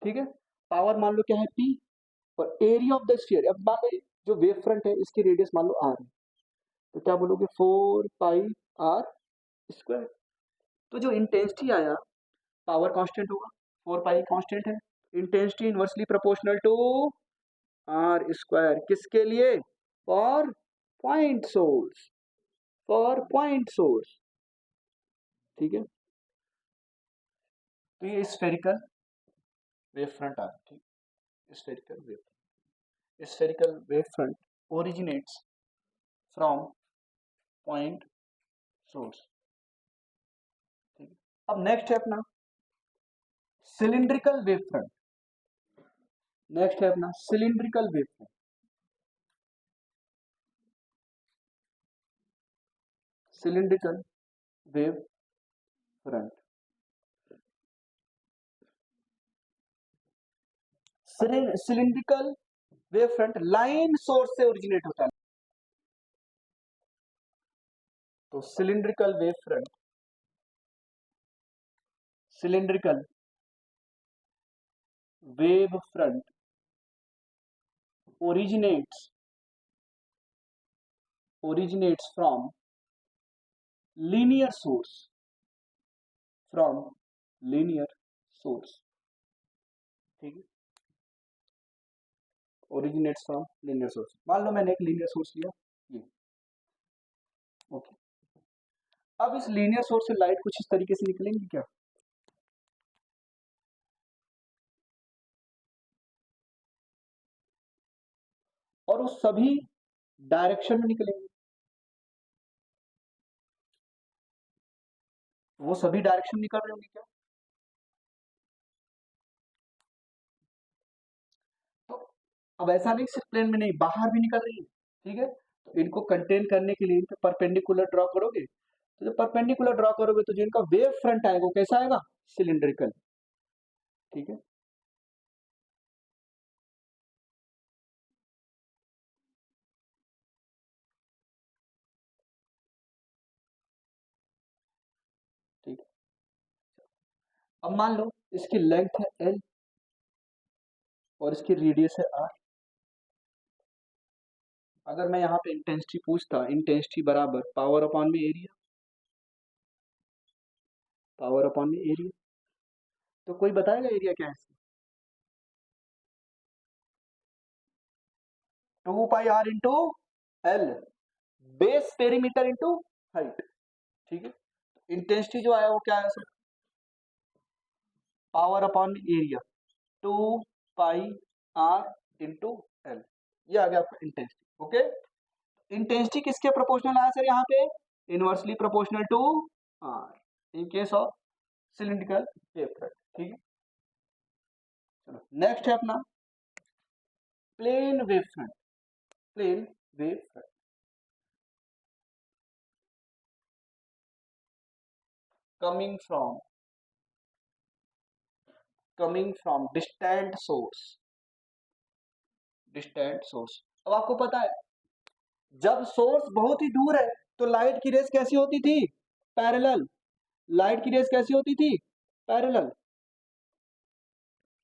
ठीक है, पावर मान लो क्या है P, और एरिया ऑफ द स्फीयर, अब मान लो जो वेव फ्रंट है इसकी रेडियस मान लो r है, तो क्या बोलोगे 4 पाई r स्क्वायर। तो जो इंटेंसिटी आया पावर कांस्टेंट होगा, 4 पाई कांस्टेंट है, intensity inversely proportional to R square, किसके लिए, for point source, for point source. ठीक है, तो ये स्फेरिकल वेव फ्रंट आ गया। ठीक, spherical wave front originates from point source. ठीक है, अब नेक्स्ट है अपना सिलिंड्रिकल वेव फ्रंट, नेक्स्ट है अपना cylindrical wave front. Cylindrical wave front, cylindrical wave front line source से ओरिजिनेट होता है। तो cylindrical wave front, cylindrical wave front originates from linear source, from linear source। ठीक है, originates from linear source। मान लो मैंने एक लीनियर सोर्स लिया ये, ओके, अब इस लीनियर सोर्स से लाइट कुछ इस तरीके से निकलेंगी क्या, और वो सभी डायरेक्शन में निकलेंगे, वो सभी डायरेक्शन में निकल रहे होंगे क्या। तो अब ऐसा नहीं सिर्फ प्लेन में नहीं, बाहर भी निकल रही है। ठीक है, तो इनको कंटेन करने के लिए इनको परपेंडिकुलर ड्रॉ करोगे, तो जब परपेंडिकुलर ड्रॉ करोगे तो जो इनका वेव फ्रंट आएगा वो कैसा आएगा, सिलिंड्रिकल। ठीक है, ठीक है, अब मान लो इसकी लेंथ है L और इसकी रेडियस है R। अगर मैं यहाँ पे इंटेंसिटी पूछता, इंटेंसिटी बराबर पावर अपॉन में एरिया, पावर अपॉन में एरिया, तो कोई बताएगा एरिया क्या है, 2 pi r into L, base perimeter into height. ठीक है, इंटेंसिटी जो आया वो क्या है सर, पावर अपॉन में area 2 pi r into L, ये आ गया आपका इंटेंसिटी। ओके, इंटेंसिटी किसके प्रोपोर्शनल आया सर, यहाँ पे inversely proportional to r in case of cylindrical wave front. ठीक है, चलो नेक्स्ट है अपना plane wave front, plane wave front coming from distant source, distant source। अब आपको पता है जब सोर्स बहुत ही दूर है तो लाइट की रेस कैसी होती थी, पैरेलल, लाइट की रेस कैसी होती थी, पैरेलल।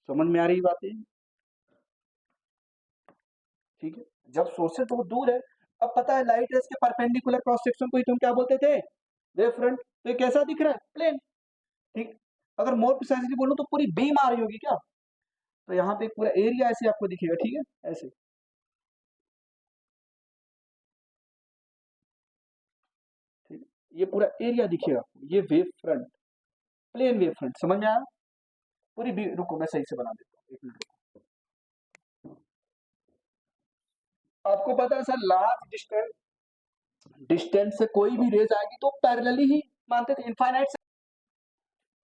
समझ में आ रही बातें, ठीक है, जब सोर्स से बहुत दूर है, अब पता है लाइट रेस के परपेंडिकुलर क्रॉस सेक्शन को ही तुम क्या बोलते थे, वेव फ्रंट। तो ये कैसा दिख रहा है, प्लेन। ठीक, अगर मोर प्रिसाइजली बोलूं तो पूरी बीम आ रही होगी क्या, तो यहाँ पे पूरा एरिया ऐसे आपको दिखेगा। ठीक है, ऐसे, ठीक, ये पूरा एरिया दिखेगा आपको, ये wave front, plane wave front. समझ में आया, पूरी रुको मैं सही से बना देता हूँ, एक मिनट रुको। आपको पता है सर लार्ज डिस्टेंस से कोई भी रेज आएगी तो पैरेलली ही मानते थे, इनफाइनाइट से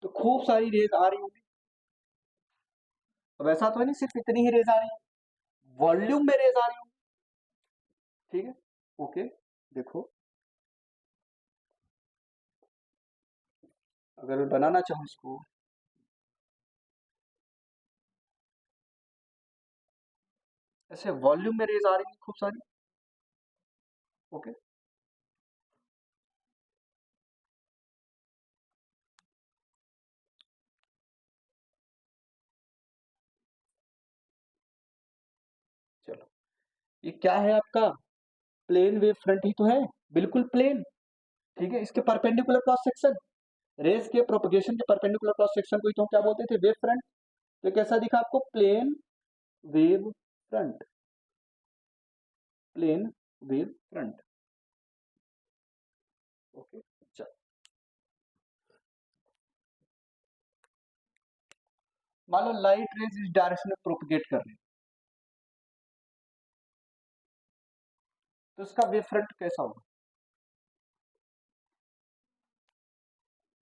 तो खूब सारी रेज आ रही होगी। अब ऐसा तो है नहीं सिर्फ इतनी ही रेज आ रही है, वॉल्यूम में रेज आ रही होगी। ठीक है, ओके, देखो अगर मैं बनाना चाहूँ इसको, ऐसे वॉल्यूम में रेज आ रही है खूब सारी। ओके, चलो ये क्या है आपका, प्लेन वेव फ्रंट ही तो है, बिल्कुल प्लेन। ठीक है, इसके परपेंडिकुलर क्रॉस सेक्शन, रेज के प्रोपगेशन के परपेंडिकुलर क्रॉस सेक्शन को ही तो हम क्या बोलते थे, वेव फ्रंट। तो कैसा दिखा आपको, plane wave front, plane wave front. Okay, चलो मान लो लाइट रेज इस डायरेक्शन में प्रोपगेट कर रही है, तो इसका वेव फ्रंट कैसा होगा,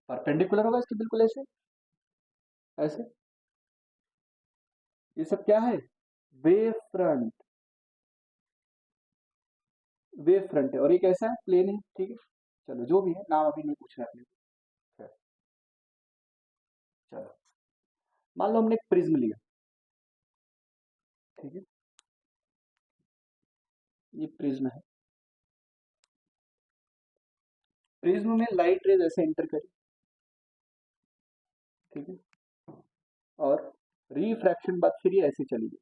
परपेंडिकुलर होगा इसके, बिल्कुल ऐसे ऐसे। ये सब क्या है, वेव फ्रंट, वेव फ्रंट है, और ये कैसा है, प्लेन है। ठीक है, चलो जो भी है, नाम अभी नहीं पूछना है अपने को। खैर, चलो मान लो हमने एक प्रिज्म लिया। ठीक है, ये प्रिज्म है, प्रिज्म में लाइट रेज ऐसे एंटर करी। ठीक है, और रिफ्रैक्शन बाद फिर ये ऐसे चली गई।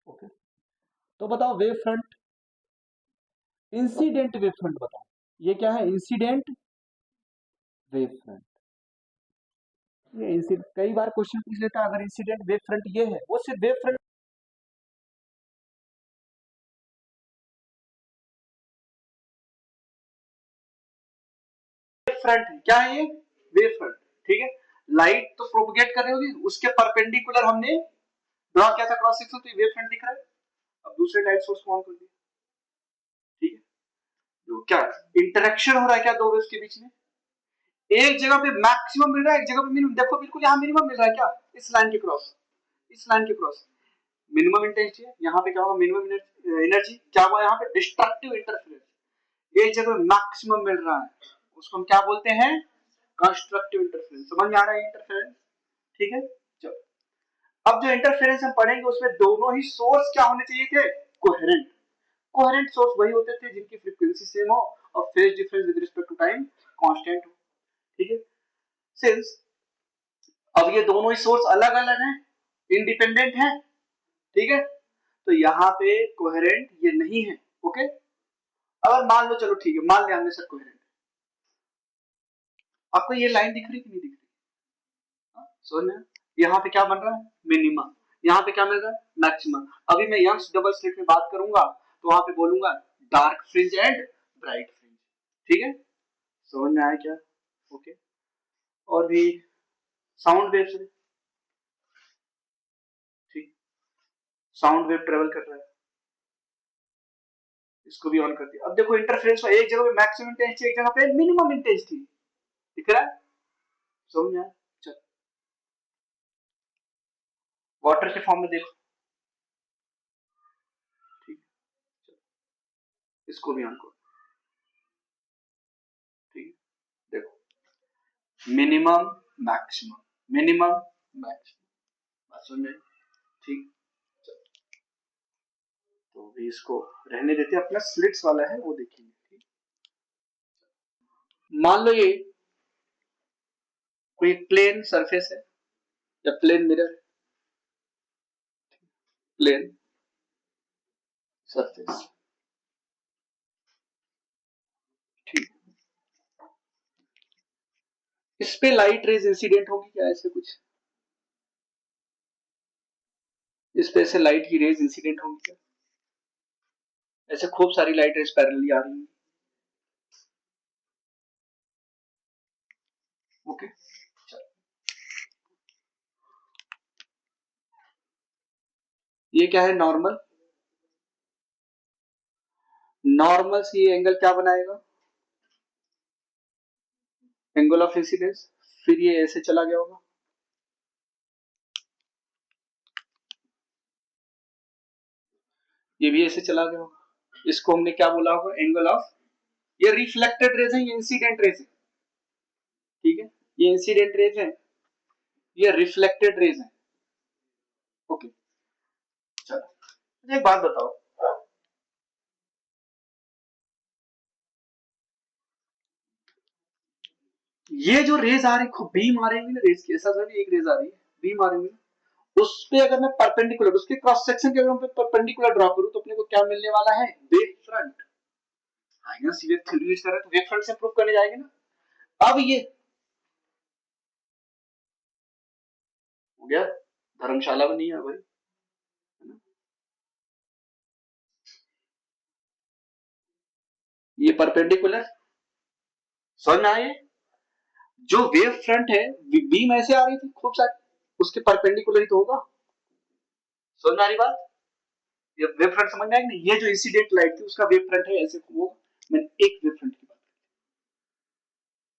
ओके, तो बताओ wave front, incident wave front बताओ, ये क्या है, इंसिडेंट वेव फ्रंट। ये इंसिडेंट, कई बार क्वेश्चन पूछ लेता है, अगर इंसिडेंट वेव फ्रंट ये है, वो सिर्फ वेव फ्रंट, फ्रंट है क्या है, ये वेव फ्रंट। ठीक है, लाइट तो प्रोपगेट कर रही होगी, उसके परपेंडिकुलर हमने ड्रॉ किया था क्रॉस सेक्शन, तो ये वेव फ्रंट दिख रहा है। अब दूसरे लाइट सोर्स को ऑन कर दिया। ठीक है, तो क्या इंटरेक्शन हो रहा है क्या दो वेव्स के बीच में, एक जगह पे मैक्सिमम मिल रहा है, एक जगह पे मिनिमम। देखो बिल्कुल यहाँ मिनिमम मिल रहा है क्या, इस लाइन के क्रॉस, इस लाइन के क्रॉस मिनिमम इंटेंसिटी है। यहाँ पे क्या होगा, मिनिमम एनर्जी क्या हुआ, यहाँ पे डिस्ट्रक्टिव इंटरफेरेंस। एक जगह मैक्सिमम मिल रहा है, उसको हम क्या बोलते हैं, कंस्ट्रक्टिव इंटरफेरेंस। समझ में आ रहा है इंटरफेरेंस। ठीक है, चलो अब जो इंटरफेरेंस हम पढ़ेंगे उसमें दोनों ही सोर्स क्या होने चाहिए थे, कोहेरेंट। कोहेरेंट सोर्स वही होते थे जिनकी फ्रीक्वेंसी सेम हो और phase difference with respect to time constant हो। ठीक है, सिंस अब ये दोनों ही सोर्स अलग अलग हैं, इंडिपेंडेंट हैं। ठीक है, तो यहाँ पे कोहेरेंट ये नहीं है। ओके, अगर मान लो, चलो ठीक है, मान लिया हमने सर कोहेरेंट। आपको ये लाइन दिख रही कि नहीं दिख रही, समझ में, यहाँ पे क्या बन रहा है, मिनिमम, यहाँ पे क्या मिल रहा है, मैक्सिमम। अभी मैं यंग्स डबल स्लिट में बात करूंगा तो वहां पे बोलूंगा dark fringe and bright fringe. ठीक है, समझ में आया क्या। ओके, और भी साउंड वेव से, ठीक, साउंड वेव ट्रेवल कर रहा है, इसको भी ऑन कर दिया। अब देखो इंटरफेरेंस में एक जगह पे मैक्सिमम इंटेंसिटी, एक जगह पे मिनिमम इंटेंसिटी दिख रहा है, समझ में आया। चल वाटर के फॉर्म में देखो, ठीक, इसको भी ऑन करो। ठीक, देखो मिनिमम मैक्सिमम, मिनिमम मैक्सिमम, बात समझ में। ठीक, तो भी इसको रहने देते हैं, अपना स्लिट्स वाला है वो देखेंगे। ठीक, मान लो ये कोई प्लेन सरफेस है या प्लेन मिरर, प्लेन सरफेस। ठीक, इस पे लाइट रेज इंसिडेंट होगी क्या, ऐसे कुछ, इस पे से लाइट की रेज इंसिडेंट होगी क्या, ऐसे खूब सारी लाइट रेज पैरेलली आ रही है। ओके, ये क्या है, नॉर्मल, नॉर्मल से ये एंगल क्या बनाएगा, एंगल ऑफ इंसिडेंस, फिर ये ऐसे चला गया होगा, ये भी ऐसे चला गया होगा, इसको हमने क्या बोला होगा, एंगल ऑफ, ये रिफ्लेक्टेड रेज है, ये इंसिडेंट रेज है, ठीक है, ये इंसिडेंट रेज है, ये रिफ्लेक्टेड रेज है। ओके चलो मुझे एक बात बताओ, ये जो रेज आ रही है बीम आ रही है ना रेज की, ऐसा नहीं एक रेज आ रही है बीम आ रही है, उस पे अगर मैं परपेंडिकुलर उसके क्रॉस सेक्शन के अगर मैं परपेंडिकुलर ड्रॉ करूं तो अपने को क्या मिलने वाला है, वेव फ्रंट। आएगा सीधे थ्योरी यूज कर रहे तो वेव फ्रंट से प्रूव करने जाएंगे ना। अब ये हो गया, धर्मशाला में नहीं है भाई, है ना, ये परपेंडिकुलर, समझ में आए, जो वेव फ्रंट है बीम ऐसे आ रही थी खूब सारी, उसके परपेंडिकुलर ही तो होगा, समझ में आ रही बात, ये वेव फ्रंट समझ में आएगी नहीं, ये जो इंसिडेंट लाइट थी उसका वेव फ्रंट है ऐसे होगा, मैंने एक वेव फ्रंट की बात,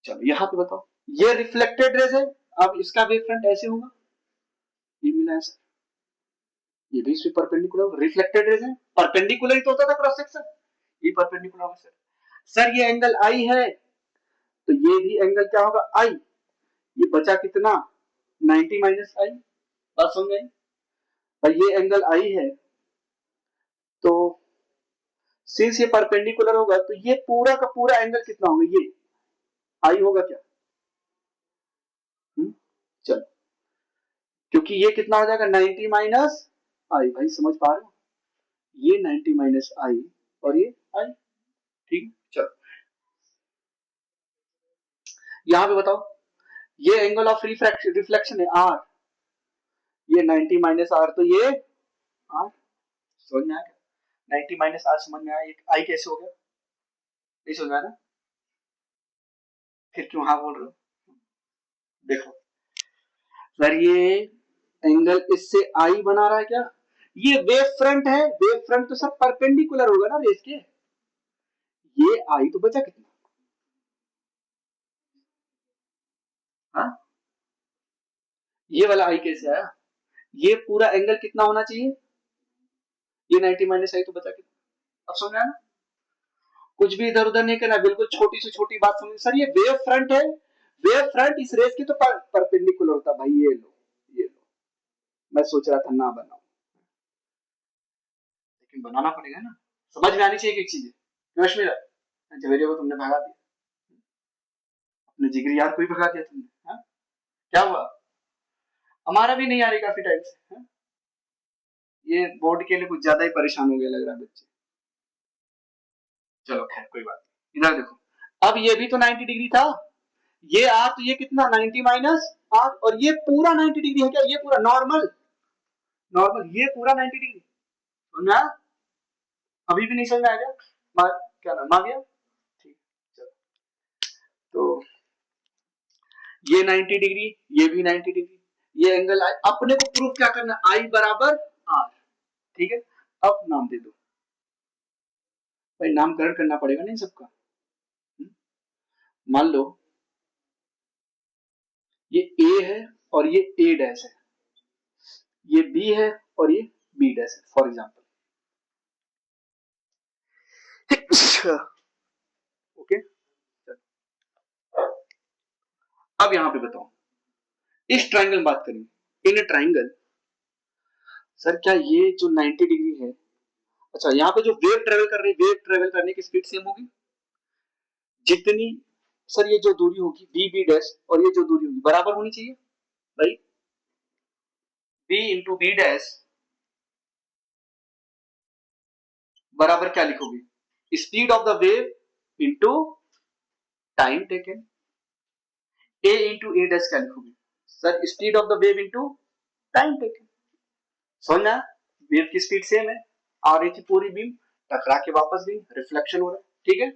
चलो यहाँ पे बताओ, ये रिफ्लेक्टेड रेज है, अब इसका वेव फ्रंट ऐसे होगा, ये मिला है सर, ये भी इसमें परपेंडिकुलर रिफ्लेक्टेड रेज है, परपेंडिकुलर ही तो होता था क्रॉस सेक्शन, ये परपेंडिकुलर होगा सर, सर ये एंगल आई है तो ये भी एंगल क्या होगा आई, ये बचा कितना 90 माइनस आई, बात समझ आई, और ये एंगल आई है तो सिंस ये परपेंडिकुलर होगा तो ये पूरा का पूरा एंगल कितना होगा, ये आई होगा क्या, चलो क्योंकि ये कितना हो जाएगा 90 माइनस आई, भाई समझ पा रहे हो, ये 90 माइनस आई और ये आई, ठीक, चलो यहां पे बताओ, ये एंगल ऑफ रिफ्लेक्शन है आर, ये 90 माइनस आर तो ये आर, समझ में आया, 90 माइनस आर समझ में आया, एक आई कैसे हो गया, नहीं समझ में आया ना, फिर क्यों हाँ बोल रहे हो, देखो सर ये एंगल इससे आई बना रहा है क्या, ये वेव फ्रंट है, वेव फ्रंट तो सर परपेंडिकुलर होगा ना रेस के, ये आई तो बचा कितना, हाँ ये वाला आई कैसे आया, ये पूरा एंगल कितना होना चाहिए, ये 90 माइनस आई तो बचा कितना, अब समझ आया ना, कुछ भी इधर उधर नहीं करना, बिल्कुल छोटी से छोटी बात समझ, सर ये वेव फ्रंट है, वेव फ्रंट इस रेस की तो परपेंडिकुलर होता भाई, ये लो, मैं सोच रहा था ना बनाऊं, लेकिन बनाना पड़ेगा ना, समझ में आनी चाहिए एक चीज, कश्मीर जवेरिया को तुमने भगा दिया, अपने जिगरी यार को ही भगा दिया तुमने, हाँ क्या हुआ, हमारा भी नहीं आ रही काफी टाइम से, हाँ? ये बोर्ड के लिए कुछ ज्यादा ही परेशान हो गया लग रहा है बच्चे, चलो खैर कोई बात नहीं, इधर देखो अब ये भी तो 90 डिग्री था, ये आ तो ये कितना 90 माइनस आर, और ये पूरा 90 डिग्री है क्या, ये पूरा नॉर्मल, नॉर्मल ये पूरा 90 डिग्री, समझ आया, अभी भी नहीं समझ में आया क्या, क्या नाम आ गया, ठीक, चलो तो ये 90 डिग्री, ये भी 90 डिग्री, ये एंगल आई, अपने को प्रूफ क्या करना, आई बराबर आर, ठीक है, अब नाम दे दो, भाई नामकरण करना पड़ेगा नहीं सबका, मान लो ये ए है और ये ए डैश है, ये बी है और ये बी डैश है फॉर एग्जाम्पल, ओके, अब यहां पे बताओ, इस ट्राइंगल बात करेंगे, इन ट्राइंगल सर क्या ये जो 90 डिग्री है, अच्छा यहाँ पे जो वेव ट्रेवल कर रही है, वेव ट्रेवल करने की स्पीड सेम होगी, जितनी सर ये जो दूरी होगी बी बी डैश और ये जो दूरी होगी बराबर होनी चाहिए, भाई बी इंटू बी डैश बराबर क्या लिखोगे, speed of the wave into time taken, A into A dash क्या लिखोगे, sir speed of the wave into time taken, समझना, वेव की स्पीड सेम है, आ रही थी पूरी बीम, टकरा के वापस गई, रिफ्लेक्शन हो रहा है, ठीक है,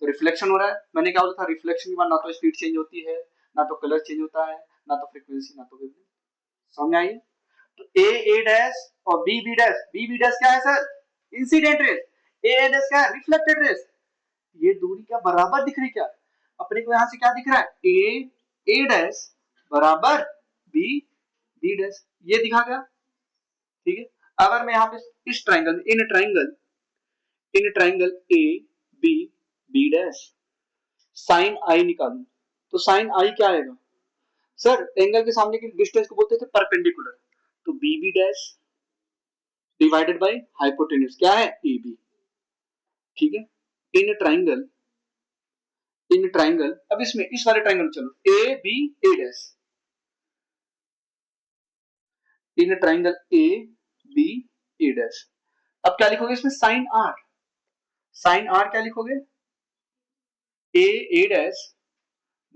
तो रिफ्लेक्शन हो रहा है, मैंने क्या बोला था, रिफ्लेक्शन के बाद ना तो स्पीड चेंज होती है, ना तो कलर चेंज होता है, ना तो फ्रीक्वेंसी, ना तो वेवलेंथ, समझ आई, तो ए ए डैश और B B dash, B B dash क्या है sir, incident rays, A dash क्या है? Reflected rays. ये दूरी क्या बराबर दिख रही क्या? अपने को यहां से क्या दिख रहा है? ए डैश बराबर बी बी डैश, ये दिखा गया। ठीक है, अगर मैं यहाँ पे इस triangle in triangle A B B dash sine i निकालूं तो साइन आई क्या आएगा? सर एंगल के सामने की डिस्टेंस को बोलते थे परपेंडिकुलर, तो B B dash divided by hypotenuse क्या है? A B. ठीक है, इन ट्राइंगल अब इसमें इस वाले ट्राइंगल चलो A B A dash, in triangle A B A dash. अब क्या लिखोगे इसमें? साइन आर क्या लिखोगे? A dash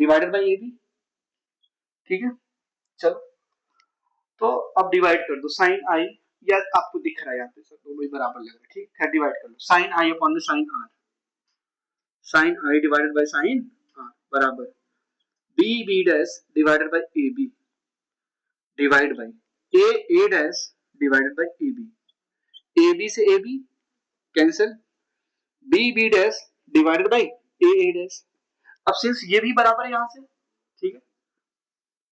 divided by A B. ठीक है, चलो तो अब डिवाइड कर दो साइन आई, या आपको दिख रहा है यहाँ पे सर दोनों ही बराबर लग रहा है। ठीक है, डिवाइड कर लो साइन आई अपॉन में sine are, sine I divided by sine are बराबर B B dash divided by A B divide by A dash divided by A B से A B cancel, B B dash divided by A dash. अब सिंस ये भी बराबर है यहां से, ठीक है,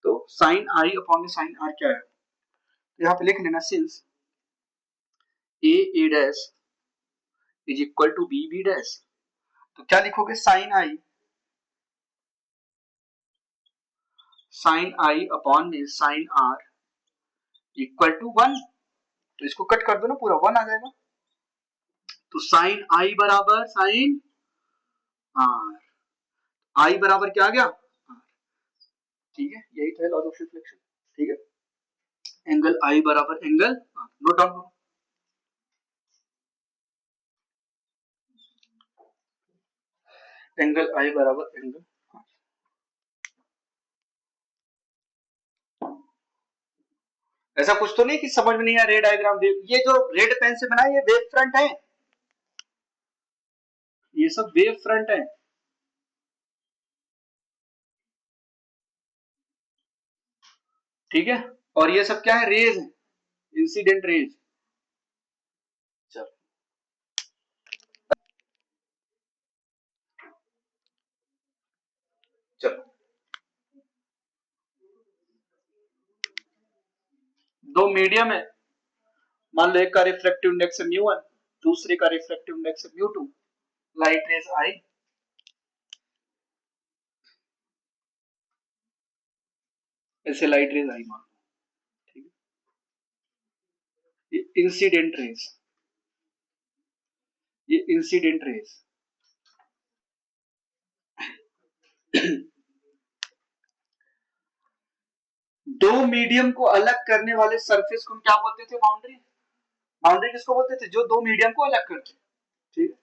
तो साइन आई अपॉन में साइन आर क्या है? तो यहां पे लिख लेना since A dash is equal to B B dash, तो क्या लिखोगे? साइन आई अपॉन में साइन आर इक्वल टू 1, तो इसको कट कर दो ना, पूरा 1 आ जाएगा। तो साइन आई बराबर साइन आर, आई बराबर क्या आ गया? आर। ठीक है, यही तो है लॉ ऑफ रिफ्लेक्शन। ठीक है, एंगल आई बराबर एंगल आर, नोट डाउन करो। एंगल आई बराबर एंगल आर। ऐसा कुछ तो नहीं कि समझ में नहीं आया रे डायग्राम वेव, ये जो रेड पेन से बना है ये वेव फ्रंट है, ये सब वेव फ्रंट है। ठीक है, और ये सब क्या है? रेज है, इंसिडेंट रेज। चलो चलो, दो मीडियम है, मान लो एक का रिफ्रैक्टिव इंडेक्स है म्यू1, दूसरे का रिफ्रैक्टिव इंडेक्स है म्यू2, लाइट रेज आई, ऐसे लाइट रेज आई मान, ठीक है, ये इंसिडेंट रेज, ये इंसिडेंट रेज। दो मीडियम को अलग करने वाले सरफेस को क्या बोलते थे? बाउंड्री। बाउंड्री किसको बोलते थे? जो दो मीडियम को अलग करते। ठीक है,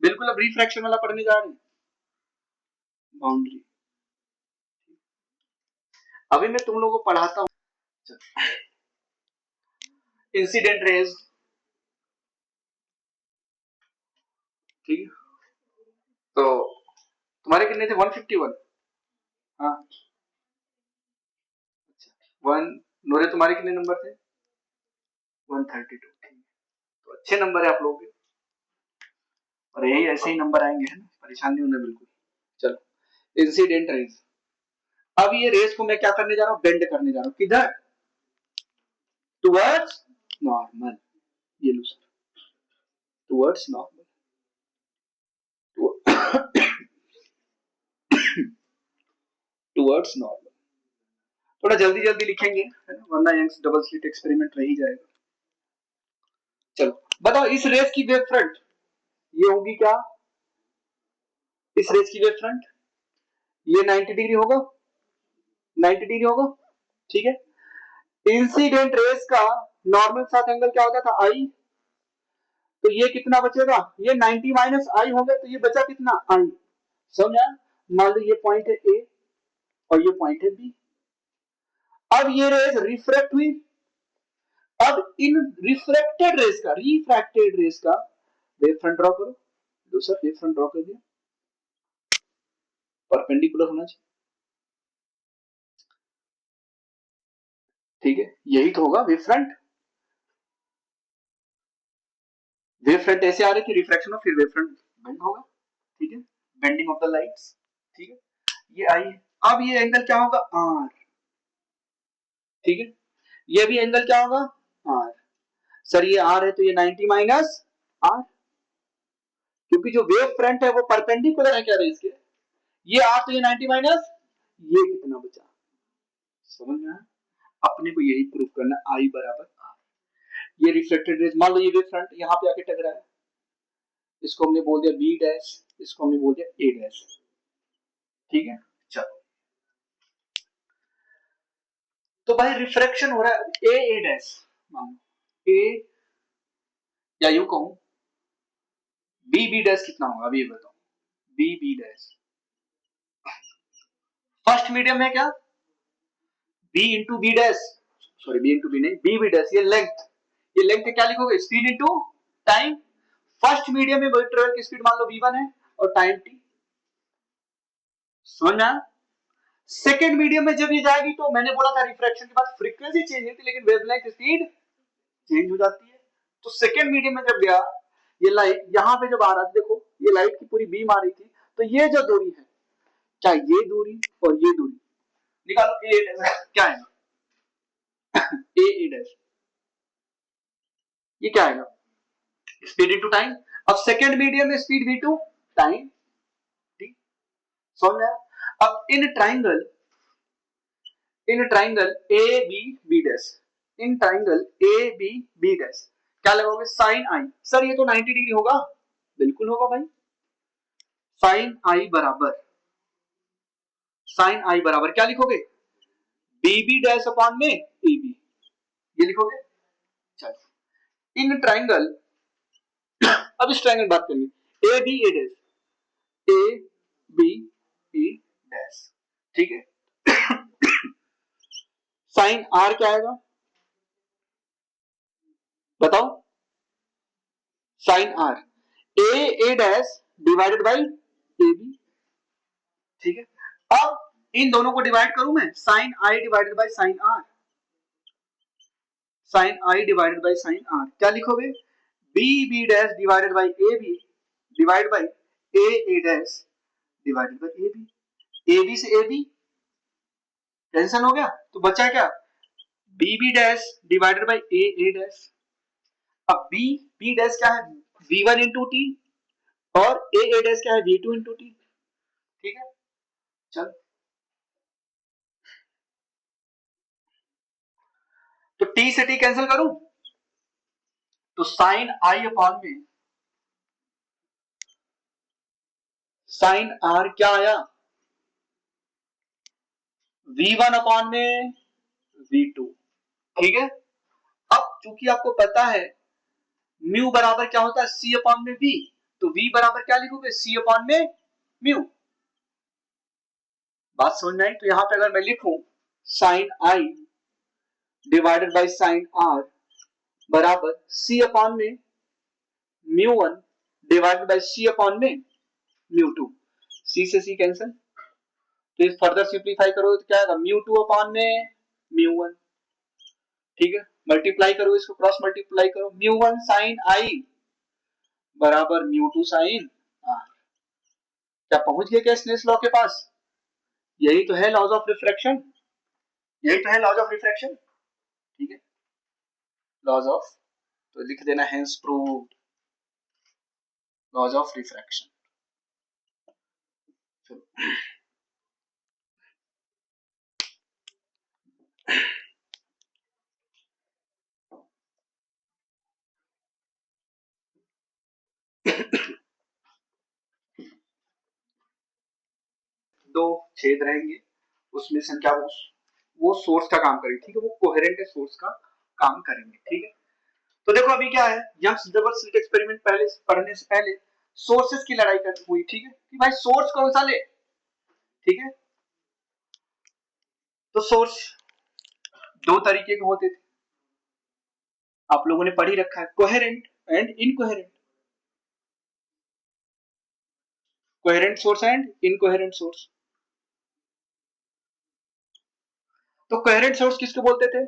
बिल्कुल अब रिफ्रैक्शन वाला पढ़ने जा रहे हैं, बाउंड्री। अभी मैं तुम लोगों को पढ़ाता हूं इंसिडेंट रेज। ठीक है, तो तुम्हारे कितने थे? 151। हाँ, अच्छा, वन नूरे तुम्हारे कितने नंबर थे? 132। तो अच्छे नंबर है आप लोगों के, और यही ऐसे ही नंबर आएंगे, है ना, परेशान नहीं होना बिल्कुल। चलो, इंसिडेंट रेज। अब ये रेस को मैं क्या करने जा रहा हूं? बेंड करने जा रहा हूं, किधर? Towards normal. ये लो sir, towards normal, towards normal. थोड़ा जल्दी जल्दी लिखेंगे, है ना, वरना यंग्स डबल स्लिट एक्सपेरिमेंट रह ही जाएगा। चलो बताओ, इस रेस की वेव फ्रंट ये होगी क्या? इस रेस की वेव फ्रंट ये 90 डिग्री होगा, 90 डिग्री होगा। ठीक है, इंसिडेंट रेस का नॉर्मल साथ एंगल क्या होता था? आई। तो ये कितना बचेगा? ये 90 माइनस आई हो गया, तो ये बचा कितना? आई। समझा? मान लो ये पॉइंट है ए और ये पॉइंट है बी। अब ये रेस रिफ्रैक्ट हुई, अब इन रिफ्रैक्टेड रेस का वेव फ्रंट ड्रॉ करो। दूसरा वेव फ्रंट ड्रॉ कर दिया, परपेंडिकुलर होना चाहिए। ठीक है, यही तो होगा वेव फ्रंट। वेव फ्रंट ऐसे आ रही थी, रिफ्रैक्शन हो, फिर वेव फ्रंट बेंड होगा, ठीक है, बेंडिंग ऑफ द लाइट्स, ठीक है, ये आई है। अब ये एंगल क्या होगा, आर, ठीक है, ये भी एंगल क्या होगा, आर। सर ये आर है तो ये 90 माइनस आर, क्योंकि जो वेव फ्रंट है वो परपेंडिकुलर है क्या इसके, ये आर तो ये 90 माइनस, ये कितना बचा, समझ में आया? अपने को यही प्रूफ करना, आई बराबर आर। ये रिफ्लेक्टेड रेज, मान लो ये वेव फ्रंट यहाँ पे आके टकरा है, इसको हमने बोल दिया बी डैश, इसको हमने बोल दिया ए डैश, ठीक है। चलो, तो भाई रिफ्रैक्शन हो रहा है ए ए डैश, मान लो ए, या यूं कहूं बी बी डैश कितना होगा, अभी ये बताओ, B B dash first medium है क्या, B into B dash, sorry B into B नहीं, बी बी डैश, ये लेंथ क्या लिखोगे, speed into time. First medium में ट्रेवल की स्पीड मान लो v1 है और टाइम t, समझ में। सेकेंड मीडियम में जब ये जाएगी तो मैंने बोला था रिफ्रैक्शन के बाद फ्रीक्वेंसी चेंज होती है, लेकिन वेवलेंथ स्पीड चेंज हो जाती है। तो सेकेंड मीडियम में जब गया, ये लाइट यहाँ पे जब आ रहा था, देखो ये लाइट की पूरी बीम आ रही थी, तो ये जो दूरी है, क्या ये दूरी और ये दूरी निकालो, ए क्या है, ए ए डैश, ये क्या आएगा, स्पीड इनटू टाइम। अब सेकेंड मीडियम में स्पीड v2 टाइम, ठीक, समझ में। अब in triangle A B B dash, in triangle A B B dash क्या लगाओगे, साइन आई। सर ये तो 90 डिग्री होगा, बिल्कुल होगा भाई, साइन आई बराबर, साइन आई बराबर क्या लिखोगे, बी बी डैश अपॉन में ए बी, ये लिखोगे। चलो, इन ट्राइंगल, अब इस ट्राइंगल बात करेंगे, A B A dash, A B E dash, ठीक है। साइन आर क्या आएगा, बताओ, sine R A A dash divided by A B, ठीक है। अब इन दोनों को डिवाइड करूं मैं, sine I divided by sine are, sine I divided by sine are क्या लिखोगे, B B dash divided by A B divide by A A dash divided by A B, A B से ए बी कैंसिल हो गया, तो बचा क्या, B B dash divided by A A dash. अब बी बी डैश क्या है, v1 इंटू टी, और ए ए डैश क्या है, v2 इंटू टी, ठीक है। चल, तो टी से टी कैंसिल करूं, तो साइन आई अपॉन में साइन आर क्या आया, v1 अपॉन में v2, ठीक है। अब चूंकि आपको पता है म्यू बराबर क्या होता है, सी अपॉन में v, तो v बराबर क्या लिखोगे, सी अपॉन में म्यू, बात समझ में आई। तो यहां पे अगर मैं लिखूं sine I divided by sine are बराबर सी अपॉन में mu one divided by C upon में म्यू टू, सी से सी कैंसिल, तो इस फर्दर सिंप्लीफाई करो तो क्या आएगा, म्यू टू अपॉन में म्यू वन, ठीक है। मल्टीप्लाई करो, इसको क्रॉस मल्टीप्लाई करो, म्यू वन साइन आई बराबर म्यू टू साइन आर। क्या पहुंच गए क्या स्नेल्स लॉ के पास, यही तो है लॉज ऑफ रिफ्रैक्शन, यही तो है लॉज ऑफ रिफ्रैक्शन, ठीक है, लॉज ऑफ, तो लिख देना hence proved laws of refraction. दो छेद रहेंगे, उसमें संख्या वो सोर्स का काम करेगी, ठीक है, वो कोहेरेंट सोर्स का काम करेंगे, ठीक है। तो देखो अभी क्या है, यंग्स डबल स्लिट एक्सपेरिमेंट पहले पढ़ने से पहले सोर्सेस की लड़ाई कर हुई, ठीक है, कि भाई सोर्स कौन सा ले, ठीक है। तो सोर्स दो तरीके के होते थे, आप लोगों ने पढ़ ही रखा है, coherent and incoherent, coherent source and incoherent source. तो कोहेरेंट सोर्स किसको बोलते थे,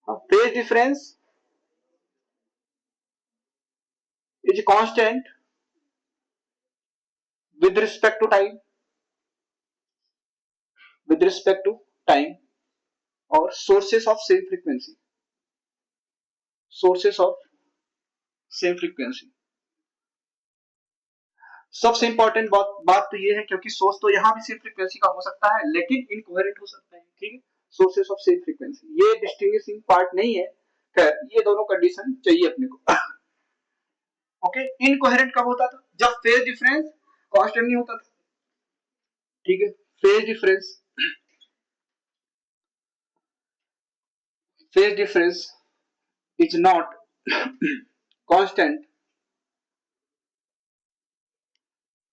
phase difference is constant with respect to time, with respect to time, और sources of same frequency, sources of same frequency. सबसे इंपॉर्टेंट बात तो ये है, क्योंकि सोर्स तो यहाँ भी सेम फ्रीक्वेंसी का हो सकता है लेकिन इनकोहेरेंट हो सकता है, ठीक है। सोर्सेस ऑफ सेम फ्रीक्वेंसी ये डिस्टिंग्विशिंग पार्ट नहीं है, खैर ये दोनों कंडीशन चाहिए अपने को। ओके, इनकोहेरेंट कब होता था? जब फेज डिफरेंस कांस्टेंट नहीं होता था, ठीक है। Phase difference is not constant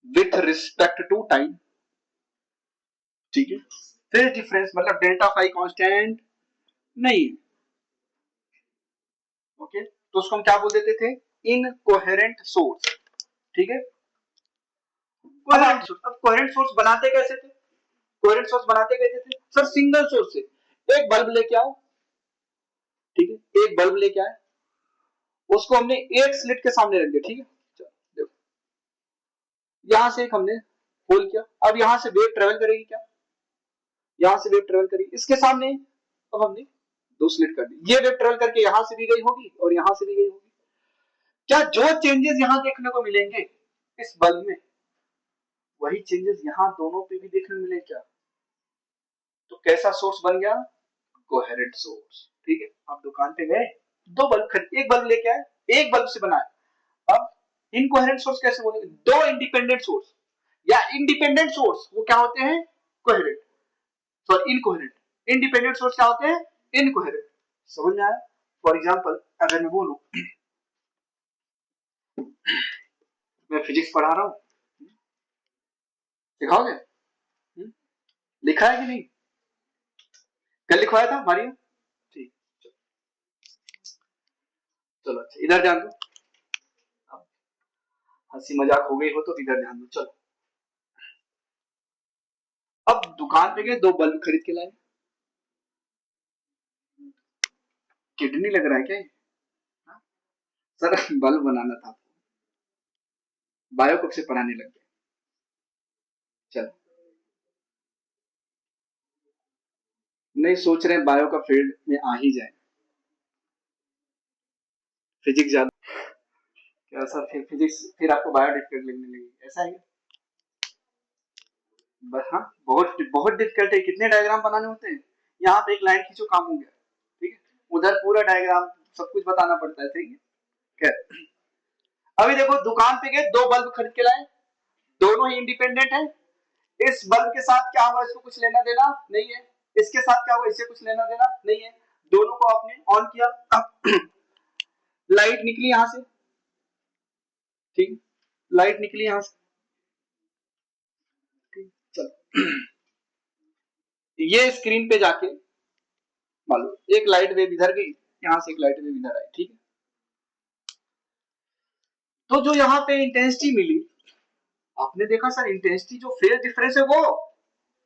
with respect to time, ठीक है। फेज डिफरेंस मतलब डेल्टा फाई कांस्टेंट नहीं है, ओके। तो उसको हम क्या बोल देते थे? इनकोहेरेंट सोर्स, ठीक है। अब कोहेरेंट सोर्स बनाते कैसे थे? कोहेरेंट सोर्स बनाते कैसे थे सर? सिंगल सोर्स से एक बल्ब लेके आओ, ठीक है, एक बल्ब लेके आए, उसको हमने एक स्लिट के सामने रख दिया, ठीक है। चलो देखो, यहां से एक हमने होल किया, अब यहां से वेव ट्रेवल करेगी क्या? यहां से वेव ट्रेवल करेगी, इसके सामने अब हमने दो स्लिट कर दी, ये वेव ट्रेवल करके यहां से भी गई होगी और यहां से भी गई होगी। क्या जो चेंजेस यहां देखने को मिलेंगे इस बल्ब में, वही चेंजेस यहां दोनों पे भी देखने मिले क्या? तो कैसा सोर्स बन गया? कोहेरेंट सोर्स, ठीक है। आप दुकान पे गए, दो बल्ब खरीद, एक बल्ब लेके आए, एक बल्ब से बनाए, अब इनकोहेरेंट सोर्स कैसे बोलेंगे? दो इंडिपेंडेंट सोर्स या इंडिपेंडेंट सोर्स वो क्या होते हैं? Coherent, sorry incoherent. Independent source क्या होते हैं? इनकोहेरेंट। समझ में आया? फॉर एग्जांपल अगर मैं बोलूं, मैं फिजिक्स पढ़ा रहा हूं, सिखाओगे? लिखा है कि नहीं? कल लिखवाया था मारियो, ठीक। चलो अच्छा, इधर ध्यान दो, हंसी मजाक हो गई हो तो इधर ध्यान दो। चलो, अब दुकान पे गए, दो बल्ब खरीद के लाए, किडनी लग रहा है क्या? सर बल्ब बनाना था, बायो कब से पढ़ाने लग गए। चलो, नहीं सोच रहे हैं बायो का फील्ड में आ ही जाए, फिजिक्स ज्यादा क्या सर? फिर फिजिक्स, फिर आपको बायो डिफिकल्ट लगने लगी, ऐसा है? बस हाँ, बहुत बहुत डिफिकल्ट है, कितने डायग्राम बनाने होते हैं। यहाँ पे एक लाइन खींचो, काम हो गया, ठीक है। उधर पूरा डायग्राम सब कुछ बताना पड़ता है, ठीक है। अभी देखो, दुकान पे गए, दो बल्ब खरीद के लाए, दोनों ही इंडिपेंडेंट है। इस बल्ब के साथ क्या हुआ, इसको कुछ लेना देना नहीं है, इसके साथ क्या हुआ, इससे कुछ लेना देना नहीं है। दोनों को आपने ऑन किया, अब लाइट निकली यहां से, ठीक, लाइट निकली यहां से, ठीक। चलो, ये स्क्रीन पे जाके मान लो एक लाइट वेव इधर गई, यहां से एक लाइट वेव इधर आई, ठीक है। तो जो यहाँ पे इंटेंसिटी मिली, आपने देखा सर इंटेंसिटी जो फेज डिफरेंस है वो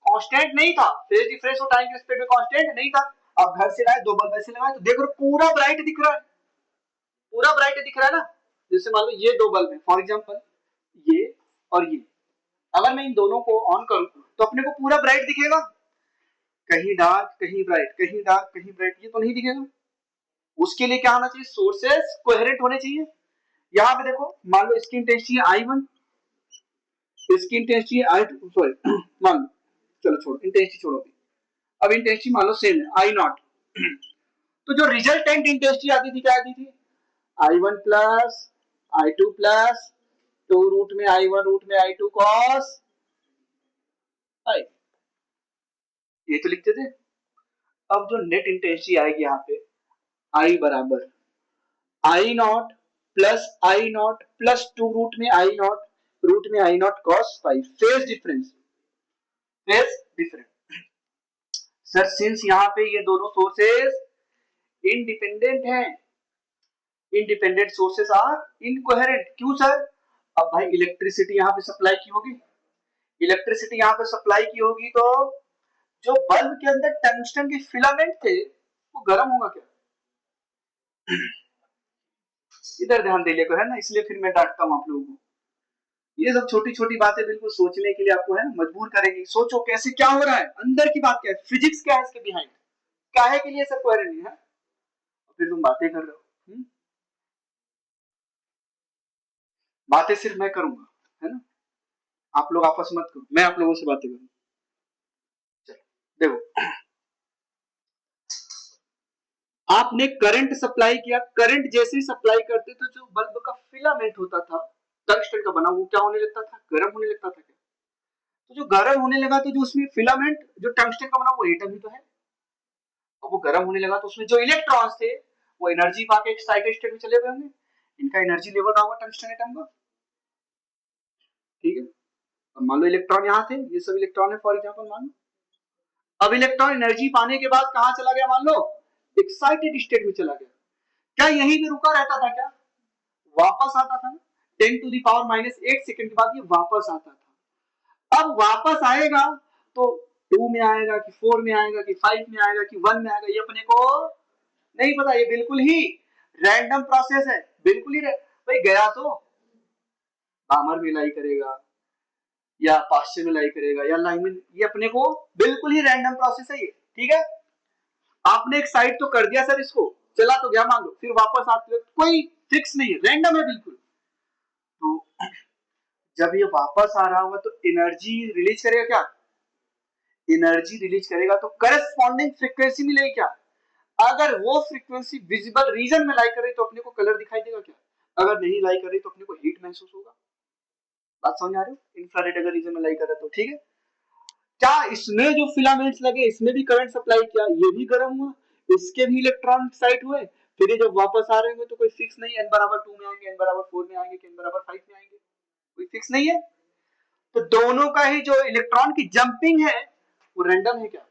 कांस्टेंट नहीं था, फेज डिफरेंस और टाइम के रिस्पेक्ट में कांस्टेंट नहीं था। अब घर से लाए, दो बल्ब ऐसे लगाए, तो देख रहे पूरा ब्राइट दिख रहा है, पूरा ब्राइट दिख रहा है ना। जैसे मान लो ये दो बल्ब है, फॉर एग्जांपल ये और ये, अगर मैं इन दोनों को ऑन करूं तो अपने को पूरा ब्राइट दिखेगा, कहीं डार्क कहीं ब्राइट, कहीं डार्क कहीं ब्राइट, ये तो नहीं दिखेगा। उसके लिए क्या होना चाहिए? सोर्सेस कोहेरेंट होने चाहिए। यहाँ पे देखो, मान लो इसकी इंटेंसिटी I1, इसकी इंटेंसिटी I2, सॉरी मान लो, चलो छोड़ो इंटेंसिटी, छोड़ो अब इंटेंसिटी मान लो सेम है I0। तो जो रिजल्टेंट इंटेंसिटी आती थी क्या आती थी? I1 plus I2 plus 2 root में I1 रूट में I2 cos I, ये तो लिखते थे। अब जो नेट इंटेंसिटी आएगी यहाँ पे, I बराबर I0 plus I0 plus 2 root में I0 cos five, phase difference, phase difference. Sir since यहाँ पे ये दोनों सोर्सेस इंडिपेंडेंट हैं, इंडिपेंडेंट सोर्सेस आर इनकोहेरेंट। क्यों सर? अब भाई इलेक्ट्रिसिटी यहाँ पे सप्लाई की होगी, इलेक्ट्रिसिटी यहाँ पे सप्लाई की होगी, तो जो बल्ब के अंदर टंगस्टन के फिलामेंट थे वो गर्म होगा क्या? इधर ध्यान दे लिया करो, है ना, इसलिए फिर मैं डांटता हूँ आप लोगों को। ये सब छोटी छोटी बातें बिल्कुल सोचने के लिए आपको है मजबूर करेंगी। सोचो कैसे, क्या हो रहा है, अंदर की बात क्या है, फिजिक्स क्या है इसके बिहाइंड, काहे के लिए सब कह रहे हैं, फिर तुम बातें कर रहे हो। बातें सिर्फ मैं करूंगा, है ना, आप लोग आपस मत करो, मैं आप लोगों से बातें करूंगा। देखो, आपने करंट सप्लाई किया, करंट जैसे ही सप्लाई करते तो जो बल्ब का फिलामेंट होता था टंगस्टन का बना, वो क्या होने लगता था, गर्म होने लगता था। क्या, तो जो गर्म होने लगा तो जो उसमें फिलामेंट जो टंगस्टन का बना वो एटम ही तो है, अब वो गर्म होने लगा तो उसमें जो इलेक्ट्रॉन्स थे वो एनर्जी पाके एक्साइटेड स्टेट में चले गए होंगे, इनका एनर्जी लेवल रहा होगा टंगस्टन एटम का। ठीक है, अब मान लो इलेक्ट्रॉन यहाँ थे, ये सब इलेक्ट्रॉन है फॉर एग्जाम्पल मान लो, अब इलेक्ट्रॉन एनर्जी पाने के बाद कहां चला गया, मान लो एक्साइटेड स्टेट में चला गया, क्या यहीं पे रुका रहता था क्या, वापस आता था ना, 10⁻⁻⁸ सेकंड के बाद ये वापस आता था। अब वापस आएगा तो 2 में आएगा कि 4 में आएगा कि 5 में आएगा कि 1 में आएगा, ये अपने को नहीं पता, ये बिल्कुल ही रैंडम प्रोसेस है, बिल्कुल ही भाई गया तो बामर में लाई करेगा या पाश्चर में लाई करेगा या लाइमन, ये अपने को बिल्कुल ही रैंडम प्रोसेस है ये। ठीक है, आपने एक साइड तो कर दिया सर, इसको चला तो गया मान लो, फिर वापस आते हुए कोई फिक्स नहीं है, रैंडम है बिल्कुल। तो जब ये वापस आ रहा होगा तो एनर्जी रिलीज करेगा क्या, एनर्जी रिलीज करेगा तो करस्पॉन्डिंग फ्रीक्वेंसी मिलेगी क्या, अगर वो फ्रीक्वेंसी विजिबल रीजन में लाई कर रही तो अपने को कलर दिखाई देगा क्या, अगर नहीं लाई कर रही तो अपने को हीट महसूस होगा। बात समझ आ रही है, इंफ्रारेड अगर रीजन में लाई कर रहा है तो। ठीक है, क्या इसमें जो फिलामेंट्स लगे इसमें भी करंट सप्लाई किया, ये भी गर्म हुआ, इसके भी इलेक्ट्रॉन एक्साइट हुए, फिर ये जब वापस आ रहे होंगे तो कोई फिक्स नहीं, n बराबर 2 में आएंगे, n बराबर 4 में आएंगे, n बराबर 5 में आएंगे, कोई फिक्स नहीं है। तो दोनों का ही जो इलेक्ट्रॉन की जंपिंग है वो रैंडम है क्या,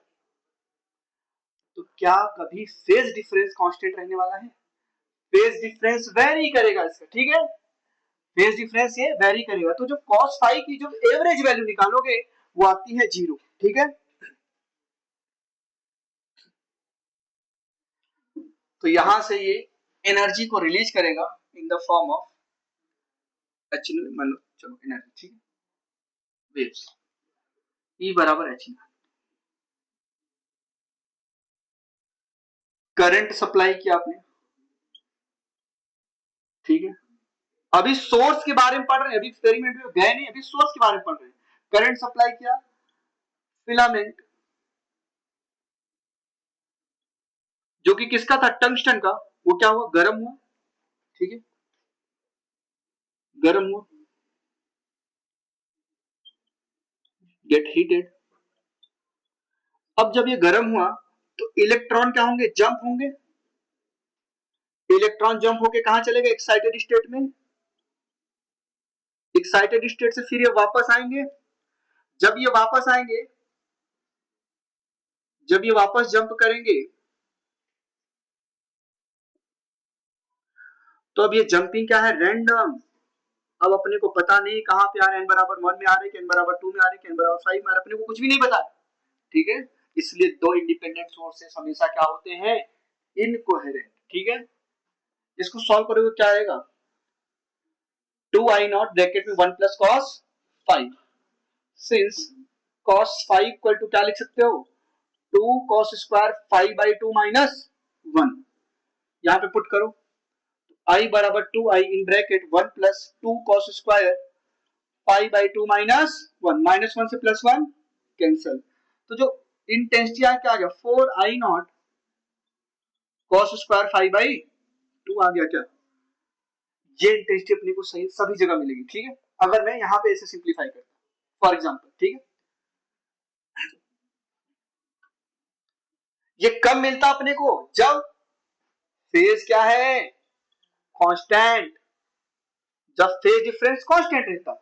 तो क्या कभी फेज डिफरेंस कांस्टेंट रहने वाला है, फेज डिफरेंस वेरी करेगा इसका। ठीक है, फेज डिफरेंस ये वेरी करेगा, तो जो cos फाई की जो एवरेज वैल्यू निकालोगे वो आती है 0। ठीक है, तो यहां से ये एनर्जी को रिलीज करेगा इन द फॉर्म ऑफ एच, मान लो चलो एनर्जी, ठीक है, वेव्स, E बराबर एच, करंट सप्लाई किया आपने। ठीक है, अभी सोर्स के बारे में पढ़ रहे हैं, अभी एक्सपेरिमेंट में गए नहीं, अभी सोर्स के बारे में पढ़ रहे हैं। करंट सप्लाई किया, फिलामेंट जो कि किसका था, टंगस्टन का, वो क्या हुआ, गर्म हुआ। ठीक है, गर्म हुआ, गेट हीटेड। अब जब ये गर्म हुआ तो इलेक्ट्रॉन क्या होंगे, जंप होंगे, इलेक्ट्रॉन जंप होके कहां चले गए, एक्साइटेड स्टेट में, एक्साइटेड स्टेट से फिर ये वापस आएंगे, जब ये वापस आएंगे, जब ये वापस जंप करेंगे तो अब ये जंपिंग क्या है, रैंडम, अब अपने को पता नहीं कहां पे आ रहे हैं, n बराबर 1 में आ रहे हैं, n बराबर 2 में आ रहे हैं, n बराबर 5 में आ रहे हैं, अपने को कुछ भी नहीं पता। ठीक है, इसलिए दो इंडिपेंडेंट सोर्सेस हमेशा क्या होते हैं, इनकोहेरेंट। ठीक है, इसको सॉल्व करोगे क्या आएगा, 2i नॉट ब्रैकेट में 1 plus cos 5, since cos 5 equal to क्या लिख सकते हो, 2 cos स्क्वायर 5/2 माइनस 1, यहां पे पुट करो, i बराबर 2i in bracket 1 plus 2 cos square 5/2 minus 1, minus 1 से प्लस 1 कैंसल, तो जो इंटेंसिटी आ क्या आ गया, 4i नॉट cos स्क्वायर 5/2 आ गया क्या, ये इंटेंसिटी अपने को सही सभी जगह मिलेगी। ठीक है, अगर मैं यहां पे ऐसे सिंप्लीफाई करता फॉर एग्जांपल। ठीक है, ये कब मिलता अपने को, जब फेज क्या है, कांस्टेंट, जब फेज डिफरेंस कांस्टेंट रहता।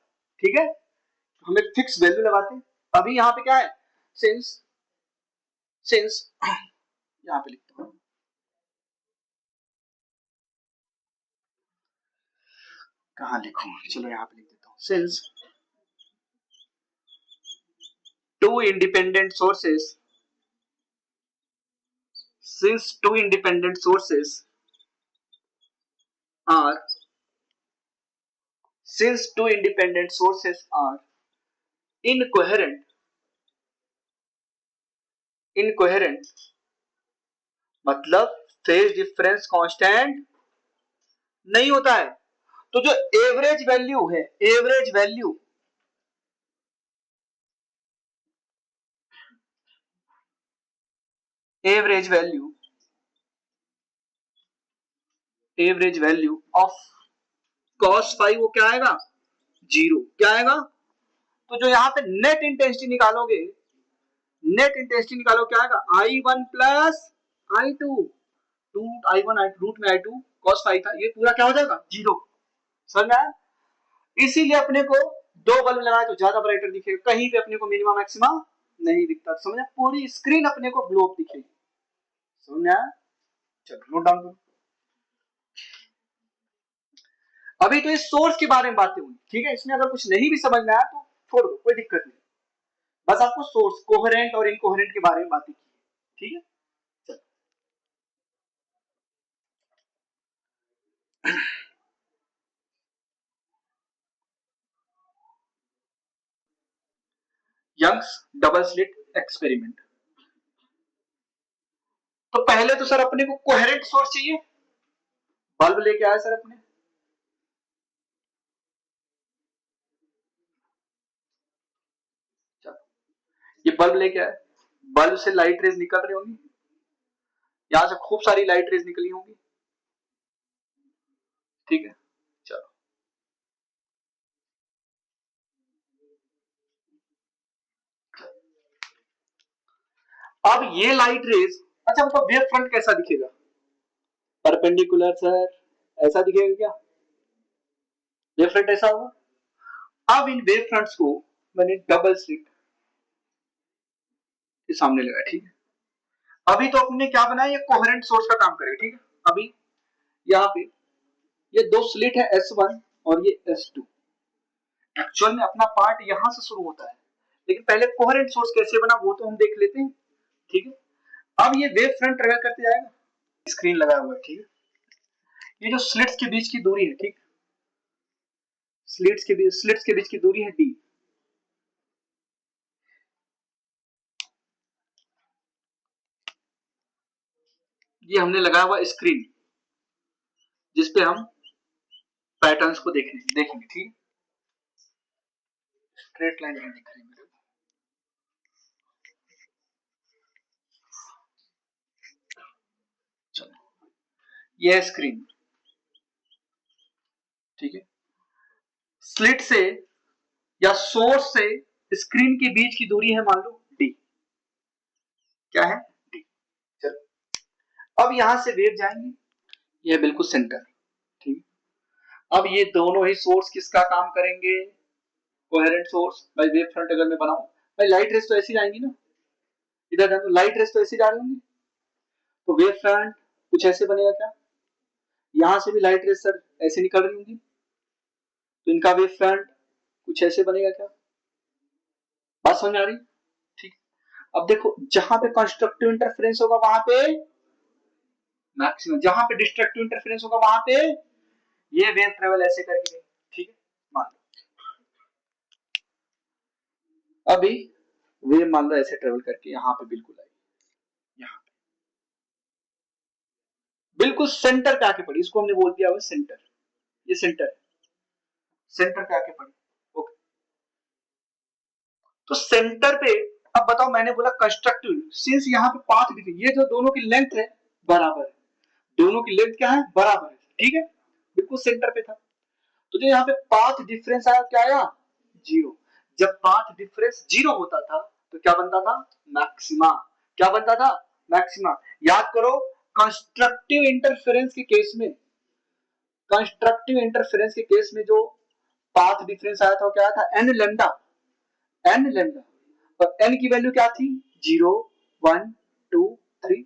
ठीक है, हम एक फिक्स वैल्यू लगाते हैं, अभी यहां पे क्या है, सिंस सिंस यहां पे लिखता हूं, कहां लिखूं, चलो यहां पे लिख देता हूं, since to independent sources, since two independent sources are since two independent sources are incoherent मतलब फेज डिफरेंस कांस्टेंट नहीं होता है। तो जो एवरेज वैल्यू है, average value of cos five वो क्या आएगा, जीरो। क्या आएगा? तो जो यहाँ पे नेट इंटेंसिटी निकालोगे, क्या आएगा, I one plus I two, root I one root में आई टू कॉस फाइव था, ये पूरा क्या हो जाएगा, जीरो। समझ में आया? इसीलिए अपने को दो बल्ब लगाए तो ज्यादा ब्राइटर दिखेगा, कहीं पे अपने को मिनिमा मैक्सिमा नहीं दिखता। समझ में? पूरी स्क्रीन अपने को ग्लोब दिखेगी। समझ में आया? चलो नोट डाउन करो। अभी तो इस सोर्स के बारे में बातें हुई, ठीक है। इसमें अगर कुछ नहीं भी समझ में आया तो छोड़ दो, कोई दिक्कत नहीं। बस आपको सोर्स कोहेरेंट और इनकोहेरेंट के बारे में बातें की, ठीक है। Young's double slit experiment. तो पहले तो सर अपने को कोहेरेंट सोर्स चाहिए, बल्ब लेके आए सर अपने। ये बल्ब लेके आए, बल्ब से लाइट रेज निकल रही होंगी, यहां से खूब सारी लाइट रेज निकली होंगी, ठीक है। चलो अब ये लाइट रेज, अच्छा उनका वेव फ्रंट कैसा दिखेगा, परपेंडिकुलर सर, ऐसा दिखेगा क्या, वेव फ्रंट ऐसा होगा। अब इन वेव फ्रंट्स को मैंने डबल स्लिट के सामने लगाया, ठीक है। अभी तो अपने क्या बनाया, ये कोहेरेंट सोर्स का काम करेगा, ठीक है। अभी यहाँ पे ये दो स्लिट है S1 और ये S2। एक्चुअल में अपना पार्ट यहां से शुरू होता है, लेकिन पहले कोहेरेंट सोर्स कैसे बना वो तो हम देख लेते हैं, ठीक है। अब ये वेव फ्रंट ट्रेवल करते जाएगा, स्क्रीन लगा हुआ है, ठीक है। ये जो स्लिट्स के बीच की दूरी है, ठीक, स्लिट्स के बीच की दूरी है D। ये हमने लगाया हुआ स्क्रीन जिसपे हम पैटर्न्स को देखेंगे, ठीक। स्ट्रेट लाइन नहीं दिख रही मेरे को, चलो ये स्क्रीन, ठीक है। स्लिट से या सोर्स से स्क्रीन के बीच की दूरी है मान लो D। क्या है, D। चलो अब यहां से वेव जाएंगे, ये बिल्कुल सेंटर, ठीक। अब ये दोनों ही सोर्स किसका काम करेंगे, कोहेरेंट सोर्स। भाई वेव फ्रंट अगर मैं बनाऊं, भाई लाइट रेस तो ऐसी जाएंगी ना, इधर जाए तो लाइट रेस तो ऐसी जा रही होंगी, तो वेव फ्रंट कुछ ऐसे बनेगा क्या, यहां से भी लाइट रेस सर ऐसे निकल रही होंगी, तो इनका वेव फ्रंट कुछ ऐसे बनेगा क्या, बात समझ आ रही, ठीक। अब देखो जहां पे कंस्ट्रक्टिव इंटरफेरेंस होगा वहां पे मैक्सिमम, जहां पे डिस्ट्रक्टिव इंटरफेरेंस होगा वहां पे ये वेव ट्रेवल ऐसे करके, ठीक है। मान लो अभी वेव मान लो ऐसे ट्रेवल करके यहां पे बिल्कुल आई, यहाँ बिल्कुल सेंटर पे आके पड़ी, इसको हमने बोल दिया सेंटर, ये सेंटर, सेंटर पे आके पड़ी, ओके। तो सेंटर पे अब बताओ, मैंने बोला कंस्ट्रक्टिव, सिंस यहाँ पे पाथ दिखी, ये जो दोनों की लेंथ है बराबर है, दोनों की लेंथ क्या है, बराबर है, ठीक है, बिल्कुल सेंटर पे था। तो जो यहाँ पे पाथ डिफरेंस आया, क्या आया, जीरो। जब पाथ डिफरेंस जीरो होता था तो क्या बनता था, मैक्सिमा। क्या बनता था, मैक्सिमा। याद करो कंस्ट्रक्टिव इंटरफेरेंस के केस में, कंस्ट्रक्टिव इंटरफेरेंस के केस में जो पाथ डिफरेंस आया था वो क्या आया था, एन लेमडा, एन लेमडा। और एन की वैल्यू क्या थी, 0 1 2 3।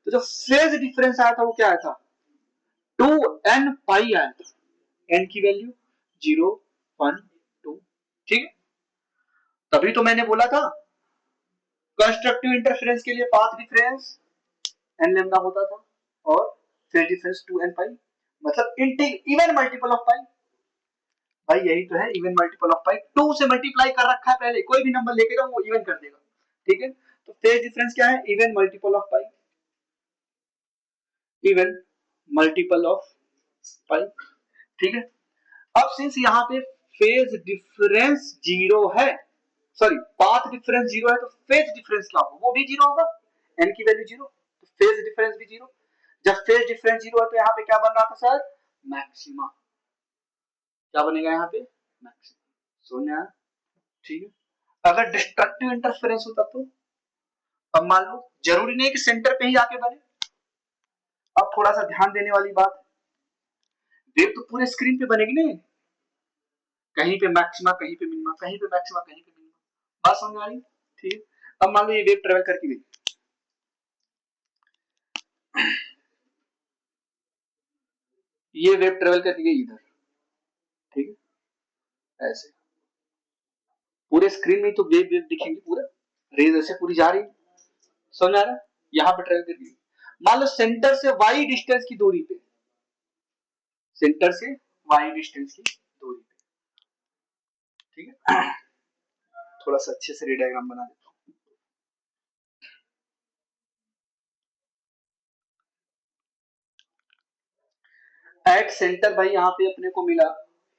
तो जो फेज डिफरेंस आया था वो क्या आया था, 2n पाई आया था, n की वैल्यू 0 1 2, ठीक है। तभी तो मैंने बोला था कंस्ट्रक्टिव इंटरफेरेंस के लिए पाथ डिफरेंस n लेमडा होता था और फेज डिफरेंस 2n पाई, मतलब इवन मल्टीपल ऑफ पाई। भाई यही तो है इवन मल्टीपल ऑफ पाई, 2 से मल्टीप्लाई कर रखा है पहले, कोई भी नंबर लेके जाओ वो इवन कर देगा, ठीक है। तो फेज डिफरेंस क्या है, even multiple of pi, even multiple of pi, ठीक है। अब सिंस यहाँ पे फेज डिफरेंस जीरो है, सॉरी पाथ डिफरेंस जीरो है, तो फेज डिफरेंस क्या होगा, वो भी जीरो होगा, एन की वैल्यू जीरो, तो फेज डिफरेंस भी जीरो। जब फेज डिफरेंस जीरो है तो यहाँ पे क्या बन रहा था सर, मैक्सिमा। क्या बनेगा यहाँ पे, मैक्सिमा। सोना, ठीक है। अगर डिस्ट्रक्टिव इंटरफेरेंस होता तो, अब मान लो जरूरी नहीं कि सेंटर पे ही आके बने। अब थोड़ा सा ध्यान देने वाली बात, वेव तो पूरे स्क्रीन पे बनेगी नहीं, कहीं पे मैक्सिमा कहीं पे मिनिमा, कहीं पे मैक्सिमा कहीं पे मिनिमा, बात समझ आ रही, ठीक है। अब मान लो ये वेव ट्रेवल करके गई, ये वेव ट्रेवल करके गई इधर, ठीक है, ऐसे पूरे स्क्रीन में तो वेव वेव दिखेंगी, पूरा रेज ऐसे पूरी जा रही, समझ आ रहा है, यहाँ पे ट्रेवल करके गई। मान लो सेंटर से वाई डिस्टेंस की दूरी पे, सेंटर से वाई डिस्टेंस की दूरी पे, ठीक है। थोड़ा सा अच्छे से रे डायग्राम बना देता हूँ। एट सेंटर भाई यहाँ पे अपने को मिला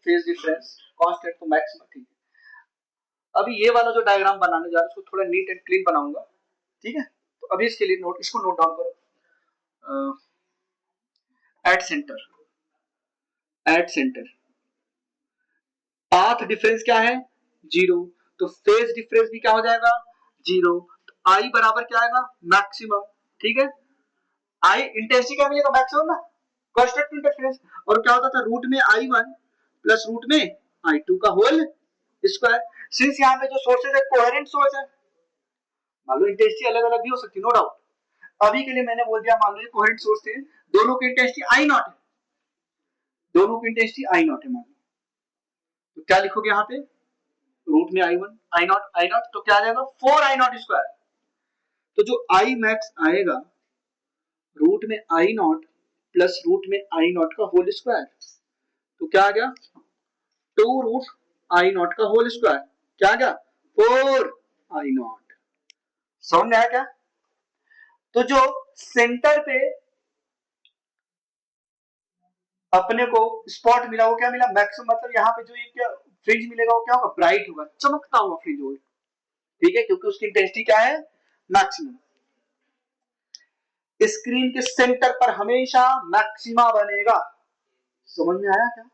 फेज डिफरेंस कांस्टेंट तो मैक्सिमम, ठीक है। अभी ये वाला जो डायग्राम बनाने जा रहा हूँ उसको थोड़ा नीट एंड क्लीन बनाऊंगा, ठीक है। तो अभी इसके लिए नोट, इसको नोट डाउन करो, at centre, at centre path difference क्या है, जीरो, तो फेज डिफरेंस भी क्या हो जाएगा, जीरो, तो आई बराबर क्या आएगा, मैक्सिमम, ठीक है। आई इंटेंसिटी क्या मिलेगा, मैक्सिमम ना, कांस्टेंट इंटरफेरेंस, और क्या होता था रूट में आई वन प्लस रूट में आई टू का होल स्क्वायर। सिंस यहाँ पे जो सोर्सेज है कोहेरेंट सोर्स है, मान लो इंटेंसिटी अलग अलग भी हो सकती है, नो डाउट। अभी के लिए मैंने बोल दिया मान लो ये कोहेरेंट सोर्स थे, दोनों की इंटेंसिटी आई नॉट है, दोनों की इंटेंसिटी आई नॉट है मान लो, तो क्या लिखोगे यहाँ पे, रूट में आई वन आई नॉट तो क्या आ जाएगा, 4 आई नॉट स्क्वायर। तो जो आई मैक्स आएगा रूट में आई नॉट प्लस रूट में आई नॉट का होल स्क्वायर, तो क्या आ गया, 2 रूट आई नॉट का होल स्क्वायर, क्या आ गया, 4 आई नॉट। समझ में आया क्या। तो जो सेंटर पे अपने को स्पॉट मिला वो क्या मिला, मैक्सिमम, मतलब यहाँ पे जो ये क्या फ्रिंज मिलेगा वो क्या होगा, ब्राइट होगा, चमकता हुआ फ्रिंज होगा, ठीक है, क्योंकि उसकी इंटेंसिटी क्या है, मैक्सिमम। स्क्रीन के सेंटर पर हमेशा मैक्सिमा बनेगा, समझ में आया क्या।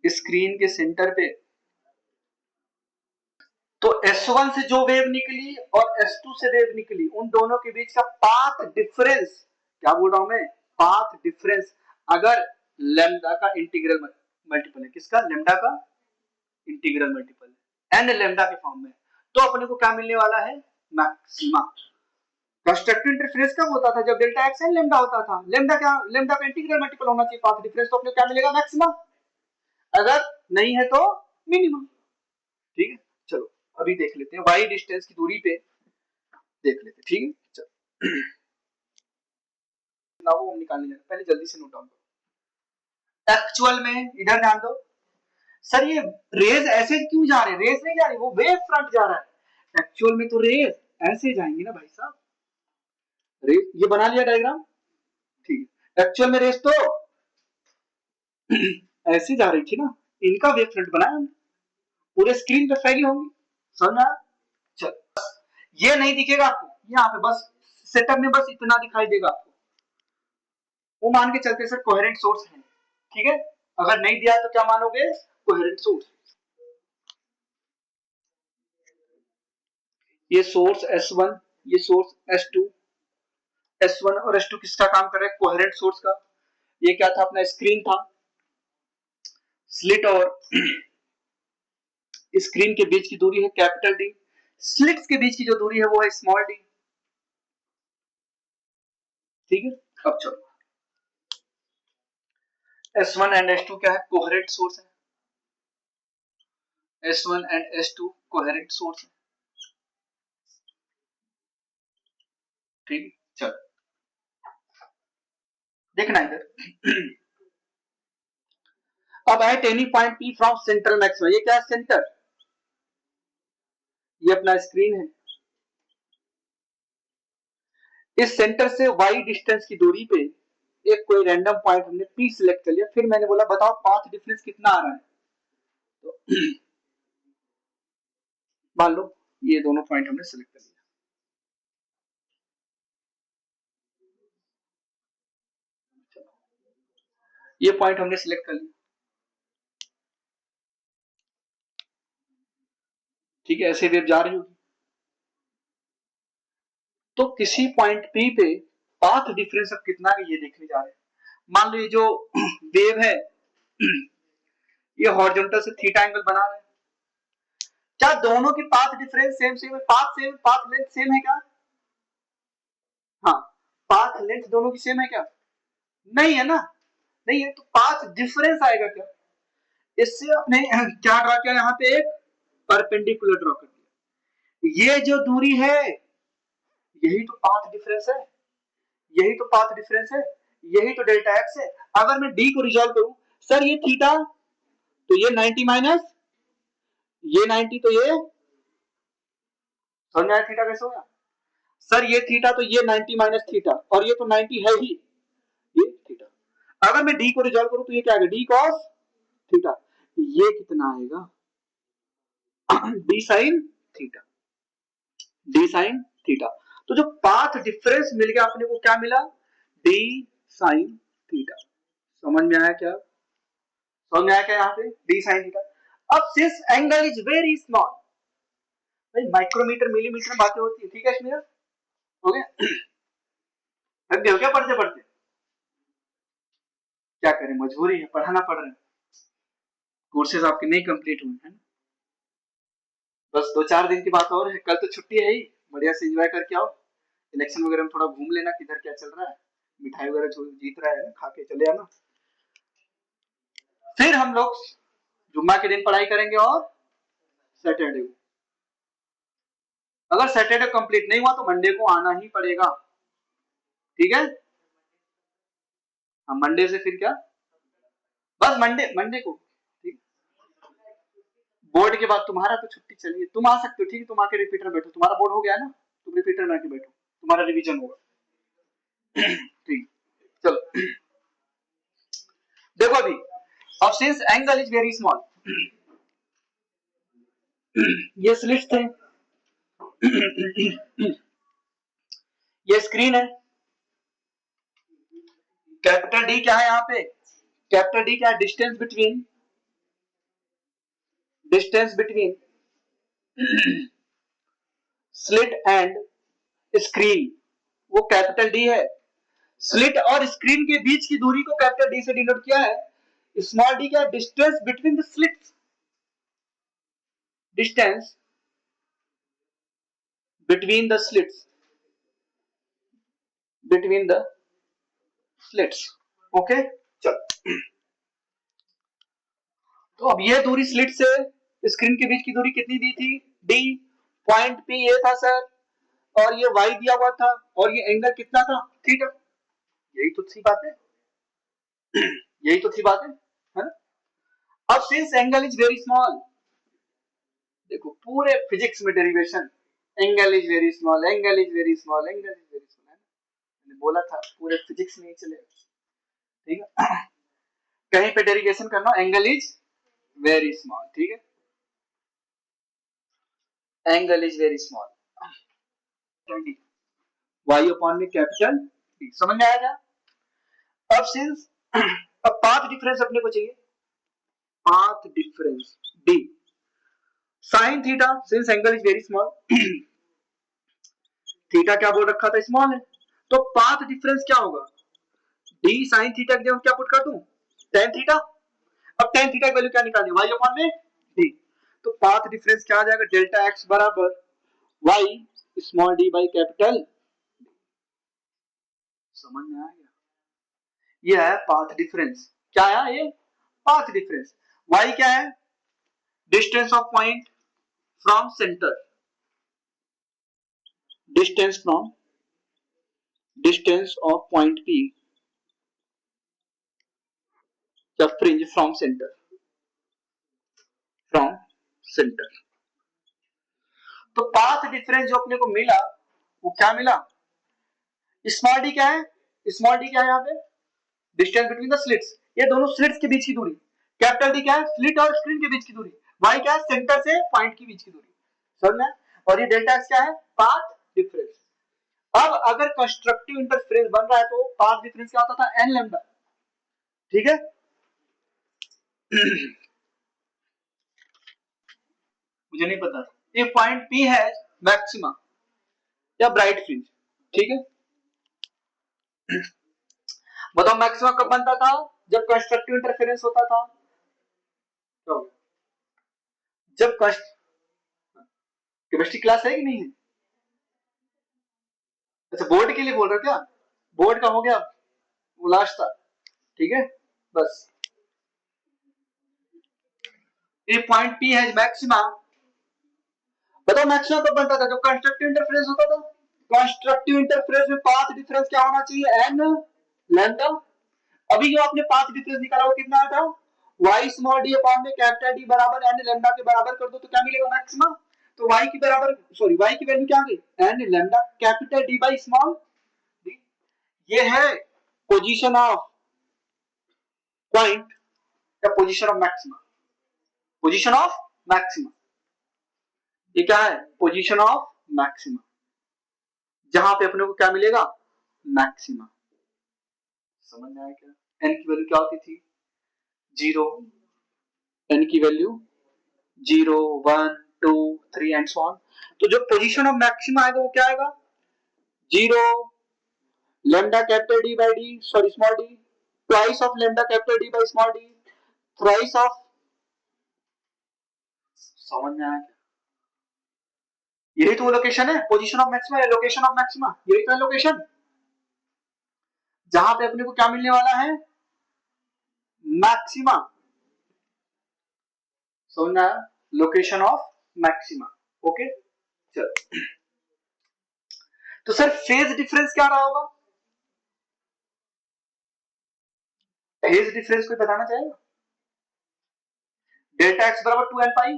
स्क्रीन के सेंटर पे तो S1 से जो वेव निकली और S2 से वेव निकली, उन दोनों के बीच का पाथ डिफरेंस, क्या बोल रहा हूं मैं, पाथ डिफरेंस, अगर लेमडा का इंटीग्रल मल्टीपल है, किसका, लेमडा का इंटीग्रल मल्टीपल है एन लेमडा के फॉर्म में, तो अपने को क्या मिलने वाला है, मैक्सिमा। कंस्ट्रक्टिव इंटरफेरेंस कब होता था, जब डेल्टा एक्स एन लेमडा होता था, लेमडा क्या, लेमडा का इंटीग्रल मल्टीपल होना चाहिए पाथ डिफरेंस, तो अपने को क्या मिलेगा, मैक्सिमा, अगर नहीं है तो मिनिमम, ठीक है। चलो अभी देख लेते हैं वाई डिस्टेंस की दूरी पे देख लेते हैं, ठीक है। चलो ना वो हम निकालने जा रहे हैं, पहले जल्दी से नोट डाउन करो। एक्चुअल में इधर ध्यान दो, सर ये रेज ऐसे क्यों जा रहे हैं, रेज नहीं जा रही, वो वेव फ्रंट जा रहा है, एक्चुअल में तो रेज ऐसे जाएंगे ना भाई साहब, रेज ये बना लिया डायग्राम, ठीक है। एक्चुअल में रेज तो ऐसी जा रही थी ना, इनका वेव फ्रंट बनाया हमने, पूरे स्क्रीन पे फैली होंगी, समझ। चल ये नहीं दिखेगा आपको यहाँ पे, बस सेटअप में बस इतना दिखाई देगा आपको, वो मान के चलते सर कोहेरेंट सोर्स है, ठीक है। अगर नहीं दिया तो क्या मानोगे, कोहेरेंट सोर्स। ये सोर्स S1, ये सोर्स S2, S1 और S2 किसका काम कर रहा है, कोहेरेंट सोर्स का। ये क्या था, अपना स्क्रीन था, स्लिट और स्क्रीन के बीच की दूरी है कैपिटल डी, स्लिट्स के बीच की जो दूरी है वो है स्मॉल डी, ठीक है। अब चलो S1 एंड S2 क्या है, कोहेरेंट सोर्स है, S1 and S2 coherent source है, ठीक है। चलो देखना इधर। अब at any point P from central maximum, ये क्या है सेंटर, ये अपना स्क्रीन है। इस सेंटर से y डिस्टेंस की दूरी पे एक कोई रैंडम पॉइंट हमने P सिलेक्ट कर लिया, फिर मैंने बोला बताओ पाथ डिफरेंस कितना आ रहा है। तो मान लो ये दोनों पॉइंट हमने सिलेक्ट कर लिया, ये पॉइंट हमने सिलेक्ट कर लिया, ठीक है, ऐसे वेव जा रही होगी। तो किसी पॉइंट P पे पाथ डिफरेंस अब कितना है ये देखने जा रहे हैं। मान लो ये जो वेव है ये हॉरिजॉन्टल से थीटा एंगल बना रहा है, क्या दोनों की पाथ डिफरेंस सेम सेम है, path same, path length same है क्या? हाँ, पाथ लेंथ दोनों की सेम है क्या? नहीं है ना, नहीं है, तो पाथ डिफरेंस आएगा क्या? इससे आपने क्या ड्रॉ किया, यहाँ पे एक परपेंडिकुलर ड्रॉ कर दिया, ये जो दूरी है यही तो पाथ डिफरेंस है, यही तो पाथ डिफरेंस है, यही तो डेल्टा एक्स है। अगर मैं डी को रिजॉल्व करूं, सर ये थीटा तो ये 90 माइनस ये 90, तो ये समझ में आया थीटा कैसे होगा? सर ये थीटा तो ये 90 माइनस थीटा, और ये तो 90 है ही, ये थीटा। अगर मैं डी को रिजॉल्व करूं तो ये क्या आएगा, डी कॉस थीटा, ये कितना आएगा, D sine theta, D sine theta. तो जो पाथ डिफरेंस मिल गया अपने को, क्या मिला, डी साइन थीटा। समझ में आया क्या, समझ में आया क्या यहाँ पे, डी साइन थीटा। अब since angle is very small, भाई माइक्रोमीटर मिलीमीटर में बातें होती है, ठीक है इसमें, हो गया, थक गए हो क्या पढ़ते पढ़ते, क्या करें मजबूरी है, पढ़ाना पड़ रहा है, कोर्सेज आपके नहीं कंप्लीट हुए हैं, बस 2-4 दिन की बात और है, कल तो छुट्टी है ही, बढ़िया से एंजॉय करके आओ, इलेक्शन वगैरह में थोड़ा घूम लेना किधर क्या चल रहा है, मिठाई वगैरह जो जीत रहा है खा के चले आना। फिर हम लोग जुम्मा के दिन पढ़ाई करेंगे और सैटरडे को, अगर सैटरडे कंप्लीट नहीं हुआ तो मंडे को आना ही पड़ेगा, ठीक है। हम मंडे से फिर क्या, बस मंडे मंडे को, ठीक। बोर्ड के बाद तुम्हारा तो छुट्टी चलिए, तुम आ सकते हो, ठीक है, तुम आके रिपीटर बैठो, तुम्हारा बोर्ड हो गया ना, तुम रिपीटर में आके बैठो, तुम्हारा रिवीजन होगा, ठीक। चलो देखो अभी, अब since angle is very small, ये स्लिट्स थे, ये स्क्रीन है, कैपिटल डी क्या है यहाँ पे, कैपिटल डी क्या है, distance between slit and screen, वो कैपिटल डी है। स्लिट और स्क्रीन के बीच की दूरी को कैपिटल डी से डिनोट किया है, स्मॉल डी क्या है, distance between the slits, distance between the slits, between the slits, okay. चलो, तो अब ये दूरी स्लिट से स्क्रीन के बीच की दूरी कितनी दी थी, डी, पॉइंट पी ये था सर, और ये वाई दिया हुआ था, और ये एंगल कितना था, थीटा, यही तो थी बात है, यही तो थी बात है ना। अब since angle is very small, देखो पूरे फिजिक्स में derivation, angle is very small, angle is very small, angle is very small, मैंने बोला था पूरे फिजिक्स में ही चलेगा, ठीक है। कहीं पे डेरिवेशन करना, एंगल इज वेरी स्मॉल, ठीक है, angle is very small, Y upon में कैपिटल डी, समझ में आएगा। अब सिंस अब पाथ डिफरेंस अपने को चाहिए, path difference D sine theta, since angle is very small, theta क्या बोल रखा था, स्मॉल है, तो पाथ डिफरेंस क्या होगा, डी साइन थीटा की जगह क्या पुट कर दूं, टेन थीटा। अब टेन थीटा की वैल्यू क्या निकालनी, वाई अपॉन में डी, तो पाथ डिफरेंस क्या आ जाएगा, डेल्टा एक्स बराबर Y small D by capital, समझ में आ गया, ये है पाथ डिफरेंस, क्या है ये, पाथ डिफरेंस। वाई क्या है, distance of point from centre, distance of point P the fringe from centre, from centre. तो पाथ डिफरेंस जो अपने को मिला वो क्या मिला, स्मॉल डी क्या है, स्मॉल डी क्या है यहाँ पे, डिस्टेंस बिटवीन द स्लिट्स, ये दोनों स्लिट्स के बीच की दूरी। कैपिटल डी क्या है, स्लिट और स्क्रीन के बीच की दूरी। वाई क्या है, सेंटर से पॉइंट के बीच की दूरी, समझ में। और ये डेल्टा एक्स क्या है, पाथ डिफरेंस। अब अगर कंस्ट्रक्टिव इंटरफेरेंस बन रहा है तो पाथ डिफरेंस क्या होता था, एन लैम्डा, ठीक है। मुझे नहीं पता, ये पॉइंट पी है मैक्सिमा या ब्राइट फ्रिंज, ठीक है। बताओ मैक्सिमा कब बनता था, जब कंस्ट्रक्टिव इंटरफेरेंस होता था, तो जब केमिस्ट्री क्लास है कि नहीं है, अच्छा बोर्ड के लिए बोल रहे हो क्या, बोर्ड का हो गया वो लास्ट था, ठीक है। बस ये पॉइंट पी है मैक्सिमा। बताओ मैक्सिमा कब बनता था, जब कंस्ट्रक्टिव इंटरफेरेंस होता था। कंस्ट्रक्टिव इंटरफेरेंस में पाथ डिफरेंस क्या होना चाहिए, एन लैम्डा। अभी जो आपने पाथ डिफरेंस निकाला वो कितना था, y स्मॉल डी अपॉन में कैपिटल डी बराबर एन लैम्डा के बराबर कर दो तो क्या मिलेगा मैक्सिमा। तो y की बराबर सॉरी y की वैल्यू क्या आ गई, N lambda capital D by small D. ये है पोजीशन ऑफ पॉइंट या position of maxima, position of maxima. ये क्या है, पोजीशन ऑफ मैक्सिमा, जहां पे अपने को क्या मिलेगा, मैक्सिमा। समझ में आया क्या, एन की वैल्यू क्या होती थी, 0, एन की वैल्यू 0 1 2 3 एंड सो ऑन। तो जो पोजीशन ऑफ मैक्सिमा आएगा वो क्या आएगा, 0 lambda capital D by D sorry small D, twice of lambda capital D by small D, thrice of, समझ में आया क्या, यही तो लोकेशन है पोजीशन ऑफ मैक्सिमा या लोकेशन ऑफ मैक्सिमा, यही तो है लोकेशन जहां पे अपने को क्या मिलने वाला है, मैक्सिमा। समझ में आया, लोकेशन ऑफ मैक्सिमा, ओके। चल तो सर फेज डिफरेंस क्या रहा होगा, फेज डिफरेंस कोई बताना चाहेगा, डेल्टा एक्स बराबर 2 एन पाई,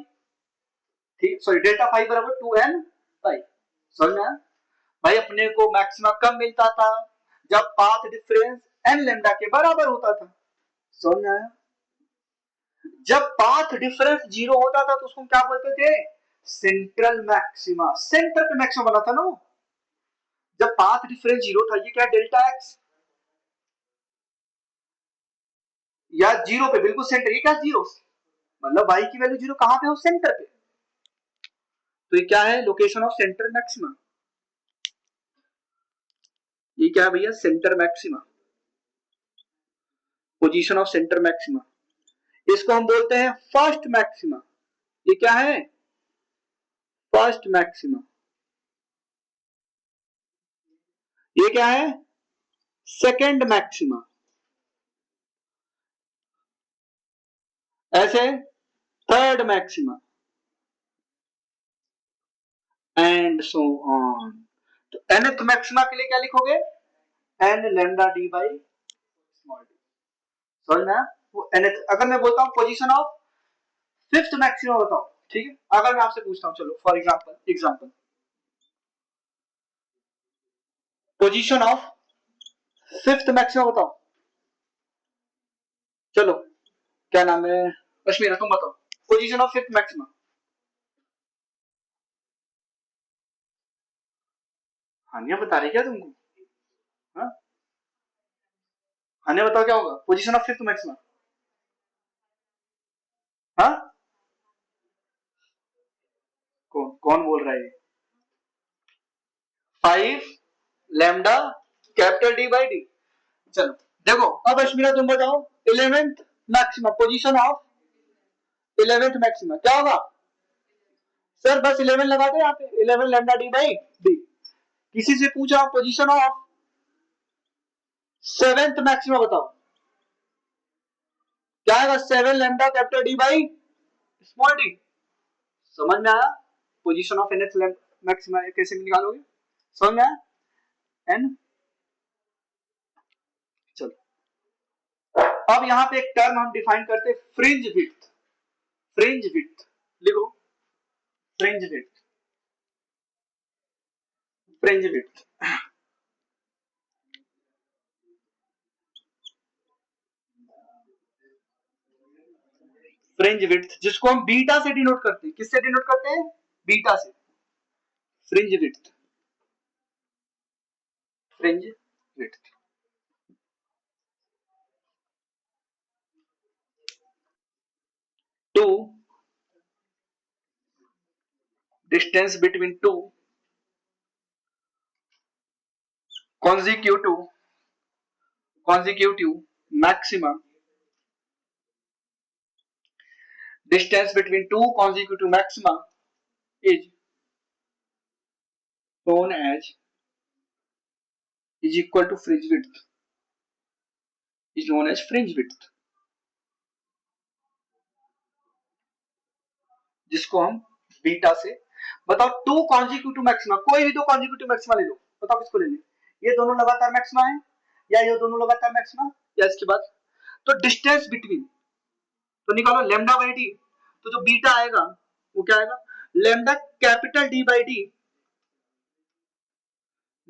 ठीक सॉरी डेल्टा फाई बराबर 2 एन पाई। समझ में आया भाई, अपने को मैक्सिमा कब मिलता था, जब पाथ डिफरेंस एन लैम्डा के बराबर होता था। समझ में आया, जब पाथ डिफरेंस 0 होता था तो उसको क्या बोलते थे, सेंट्रल मैक्सिमा, सेंटर पे मैक्सिमा बना था ना वो। जब पाथ डिफरेंस 0 था, ये क्या डेल्टा एक्स या 0 पे बिल्कुल सेंटर, ये क्या 0 मतलब y की वैल्यू 0 कहां पे हो, सेंटर पे। तो ये क्या है, लोकेशन ऑफ सेंटर मैक्सिमा, ये क्या है भैया, centre maxima, position of centre maxima. इसको हम बोलते हैं फर्स्ट मैक्सिमा, ये क्या है, फर्स्ट मैक्सिमा। ये क्या है, सेकंड मैक्सिमा, ऐसे third maxima and so on. तो nth मैक्सिमा के लिए क्या लिखोगे, n lambda D by small D. समझ में, वो nth, अगर मैं बोलता हूं पोजीशन ऑफ फिफ्थ मैक्सिमा बताओ, ठीक है। अगर मैं आपसे पूछता हूं, चलो for example position of fifth maxima बताओ, चलो क्या नाम है, अश्मीरा तुम बताओ पोजीशन ऑफ फिफ्थ मैक्सिमा। हानिया बता रही क्या तुमको, हाँ हानिया बताओ क्या होगा पोजीशन ऑफ फिफ्थ मैक्सिमा, हाँ कौन कौन बोल रहा है, 5 lambda capital D by D. चलो देखो अब अश्मीरा तुम बताओ 11th maxima, position of 11th maxima क्या होगा, सर बस 11 लगा दे यहाँ पे, 11 लैम्डा डी बाई डी। किसी से पूछा पोजीशन ऑफ 7th मैक्सिमा बताओ, क्या आएगा, 7 lambda capital D by small D. समझ में आया, पोजीशन ऑफ nth मैक्सिमा कैसे निकालोगे, समझ में आया, एन। चलो अब यहाँ पे एक टर्म हम डिफाइन करते हैं, फ्रिंज विड्थ। फ्रिंज विड्थ लिखो, fringe width, fringe width. Fringe width जिसको हम बीटा से डिनोट करते हैं, किससे डिनोट करते हैं? बीटा से। Fringe width, fringe width. To distance between two consecutive maximum, distance between two consecutive maxima is known as, is equal to fringe width, is known as fringe width, जिसको हम बीटा से, बताओ टू कॉन्जिक्यूटिव मैक्सिमा, कोई भी दो कॉन्जिक्यूटिव मैक्सिमा ले लो, बताओ किसको ले लें? ये दोनों लगातार मैक्सिमा है या ये दोनों लगातार मैक्सिमा, या इसके बाद तो डिस्टेंस बिटवीन, तो निकालो लेमडा बाई डी, तो जो बीटा आएगा वो क्या आएगा? Lambda capital D by D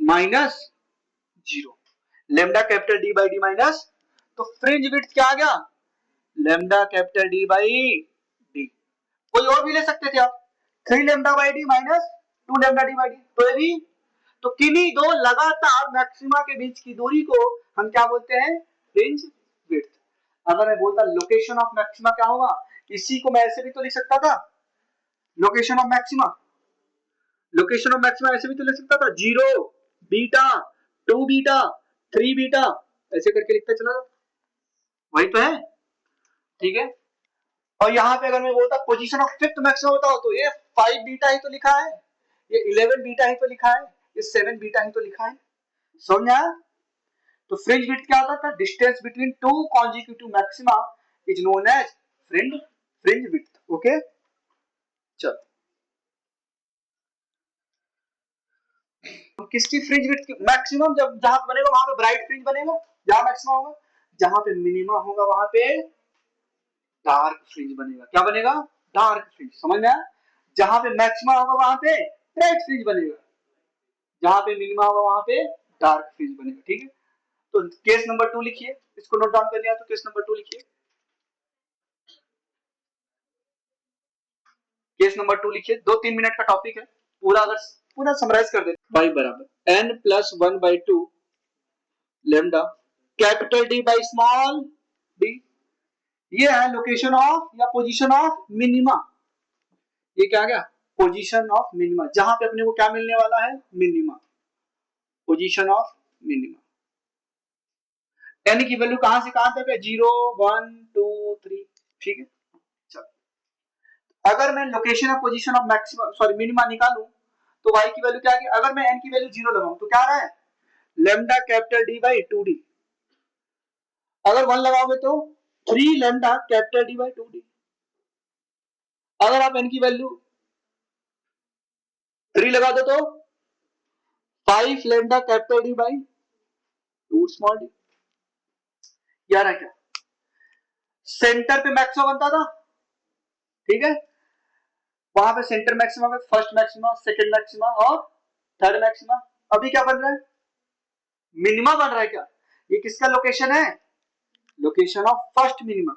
minus zero, lambda capital D by D minus, तो फ्रिंज विड्थ क्या आ गया? Lambda capital D by D. कोई और भी ले सकते थे आप, 3 lambda by D minus 2 lambda D by D, तो ये भी, तो किन्हीं दो लगातार मैक्सिमा के बीच की दूरी को हम क्या बोलते हैं? Fringe width. अगर मैं बोलता लोकेशन ऑफ मैक्सिमा क्या होगा, इसी को मैं ऐसे भी तो लिख सकता था, location of maxima, location of maxima ऐसे भी तो लिख सकता था, 0 बीटा 2 बीटा 3 बीटा, ऐसे करके लिखते चला जाता, वही तो है, ठीक है। और यहाँ पे अगर मैं बोलता पोजीशन ऑफ फिफ्थ मैक्सिमा बताओ, तो ये 5 बीटा ही तो लिखा है, ये 11 बीटा ही तो लिखा है, ये 7 बीटा ही तो लिखा है, समझा? तो फ्रिंज विड्थ क्या होता था? Distance between two consecutive maxima is known as fringe width. Okay, चलो किसकी फ्रिंज विड्थ की? मैक्सिमम जब जहां बनेगा वहां पे ब्राइट फ्रिंज बनेगा, जहां मैक्सिमम होगा, जहां पे मिनिमा होगा वहां पे डार्क फ्रिंज बनेगा। क्या बनेगा? डार्क फ्रिंज, समझ में आया? जहां पे मैक्सिमा होगा वहां पे ब्राइट फ्रिंज बनेगा, जहां पे मिनिमा होगा वहां पे डार्क फ्रिंज बनेगा, ठीक है। तो केस नंबर 2 लिखिए, इसको नोट डाउन कर लिया तो केस नंबर 2 लिखिए, केस नंबर 2 लिखिए, 2-3 मिनट का टॉपिक है, पूरा अगर पूरा समराइज कर दे, y बराबर n+1/2 lambda capital D by small D, ये है लोकेशन ऑफ या पोजीशन ऑफ मिनिमा, ये क्या आ गया? पोजीशन ऑफ मिनिमा, जहां पे अपने को क्या मिलने वाला है? Minima, position of minima. N की वैल्यू कहां से कहां तक है? 0 1 2 3, ठीक है। चलो अगर मैं location of position of maximum sorry minima निकालूं तो y की वैल्यू क्या आ गई? अगर मैं n की वैल्यू 0 लगाऊं तो क्या आ रहा है? Lambda capital D by 2d, अगर 1 लगाओगे तो 3 lambda capital D by 2d, अगर आप n की वैल्यू 3 लगा दो तो 5 lambda capital D by 2 small D. यार है क्या? सेंटर पे मैक्सिमा बनता था, ठीक है, वहां पे सेंटर मैक्सिमा में फर्स्ट मैक्सिमा, सेकंड मैक्सिमा और थर्ड मैक्सिमा। अभी क्या बन रहा है? मिनिमा बन रहा है क्या? ये किसका लोकेशन है? Location of first minima.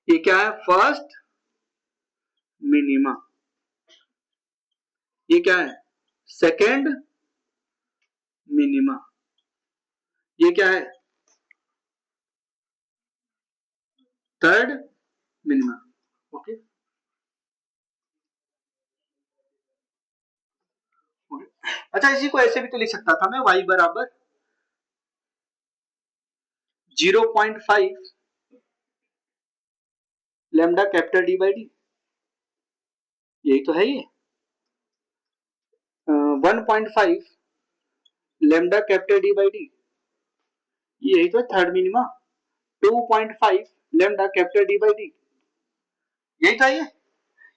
ये क्या है? First minima. ये क्या है? Second minima. ये क्या है? Third minima. ओके, अच्छा इसी को ऐसे भी तो लिख सकता था मैं, y बराबर 0.5 lambda capital D by D, यही तो है ये 1.5 lambda capital D by D, यही तो third minima. 2.5 lambda capital D by D, यही था ये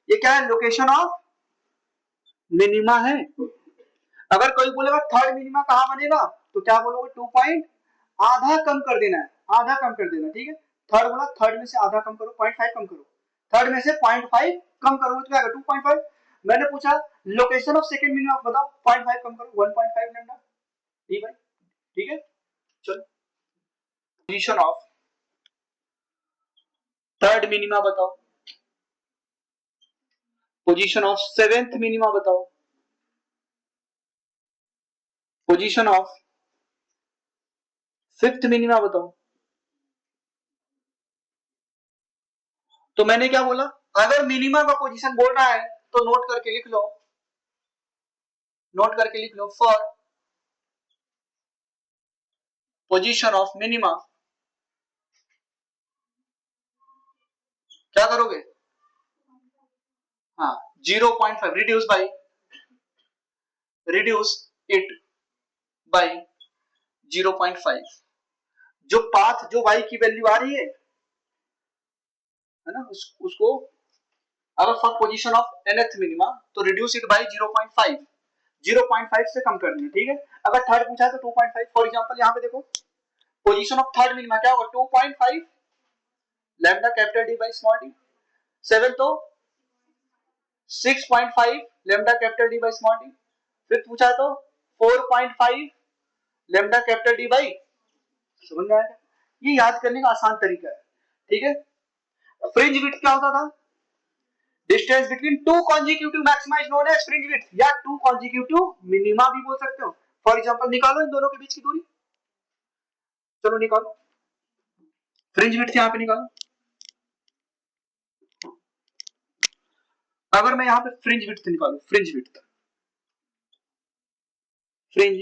क्या है? लोकेशन ऑफ मिनिमा है। अगर कोई बोलेगा थर्ड मिनिमा कहाँ बनेगा, तो क्या बोलोगे, 2 पॉइंट आधा कम कर देना है, आधा कम कर देना, ठीक है। थर्ड बोला, थर्ड में से आधा कम करो, 0.5 कम करो, थर्ड में से 0.5 कम करो तो क्या आएगा 2.5। मैंने पूछा लोकेशन ऑफ सेकंड मिनिमा बताओ, 0.5 कम करो 1.5 लैम्डा डी बाई, ठीक है। चलो पोजीशन ऑफ थर्ड मिनिमा बताओ, पोजीशन ऑफ सेवेंथ मिनिमा बताओ, पोजीशन ऑफ फिफ्थ मिनिमा बताओ। तो मैंने क्या बोला, अगर मिनिमा का पोजीशन बोल रहा है तो नोट करके लिख लो, नोट करके लिख लो, फॉर पोजीशन ऑफ मिनिमा क्या करोगे, हाँ 0.5 रिड्यूस इट बाई 0.5। जो पाथ, जो y की वैल्यू आ रही है ना, उसको अगर for position of nth minima तो रिड्यूस इट बाई 0.5, 0.5 से कम करनी है, ठीक है। अगर थर्ड पूछा है तो 2.5। फॉर एग्जांपल यहाँ पे देखो, पोजीशन ऑफ थर्ड मिनिमा क्या होगा, 2.5 lambda capital D by small D. Seven तो 6.5 lambda capital D by small D. फिर पूछा है तो 4.5 लैम्डा कैपिटल डी बाई, समझ में आया। ये याद करने का आसान तरीका है, ठीक है। फ्रिंज विड्थ क्या होता था, distance between two consecutive maxima is known as fringe width, या टू कॉन्जिक्यूटिव मिनिमा भी बोल सकते हो। फॉर एग्जांपल निकालो इन दोनों के बीच की दूरी, चलो निकालो, फ्रिंज विड्थ यहाँ पे निकालो। अगर मैं यहाँ पे फ्रिंज विड्थ निकालू, फ्रिंज विड्थ, फ्रिंज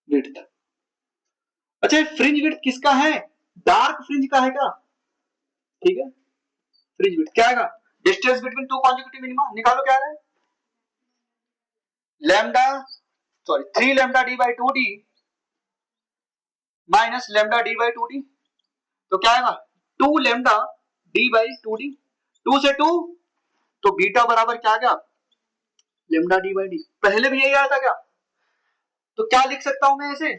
विड्थ, अच्छा फ्रिंज विड्थ किसका है, डार्क फ्रिंज का है क्या, ठीक है। फ्रिंज विड्थ क्या आएगा, distance between two consecutive minima, निकालो क्या है, lambda sorry 3 lambda D by 2 D minus lambda D by 2 D, तो क्या आएगा 2 लैम्डा डी बाई 2 डी, 2 से 2 तो बीटा बराबर क्या आ गया, लैम्डा डी बाई डी। पहले भी यही आया था क्या, तो क्या लिख सकता हूं मैं ऐसे,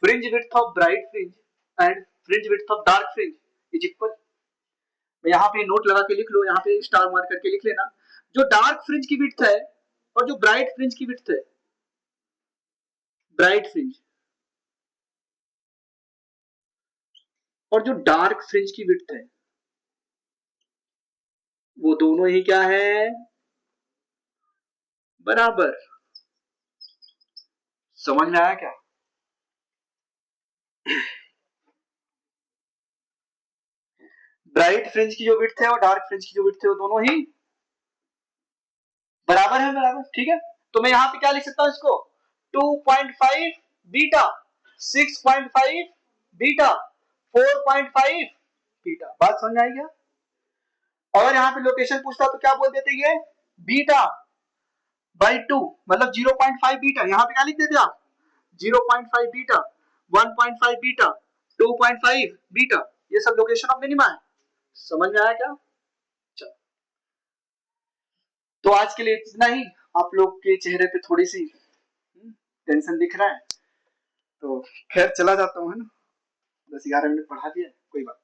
fringe width of bright fringe and fringe width of dark fringe is equal. यहाँ पे नोट लगा के लिख लो, यहाँ पे स्टार मार्क करके लिख लेना, जो डार्क फ्रिंज की विड्थ है और जो ब्राइट फ्रिंज की विड्थ है, ब्राइट फ्रिंज और जो डार्क फ्रिंज की विड्थ है, वो दोनों ही क्या है, बराबर। समझ में आया क्या, ब्राइट फ्रिंज की जो विड्थ है और डार्क फ्रिंज की जो विड्थ है वो दोनों ही बराबर है, बराबर, ठीक है। तो मैं यहाँ पे क्या लिख सकता हूँ इसको, 2.5 बीटा, 6.5 बीटा, 4.5 बीटा। बात समझ आई क्या। और यहाँ पे लोकेशन पूछता तो क्या बोल देते, ये बीटा बाई 2 मतलब 0.5 बीटा, यहाँ पे क्या लिख देते आप, 0.5 बीटा, 1.5 बीटा, 2.5 बीटा, ये सब लोकेशन ऑफ मिनिमा है। समझ में आया क्या। चलो तो आज के लिए इतना ही। आप लोग के चेहरे पे थोड़ी सी टेंशन दिख रहा है, तो खैर चला जाता हूँ, है ना, 10-11 मिनट पढ़ा दिया, कोई बात।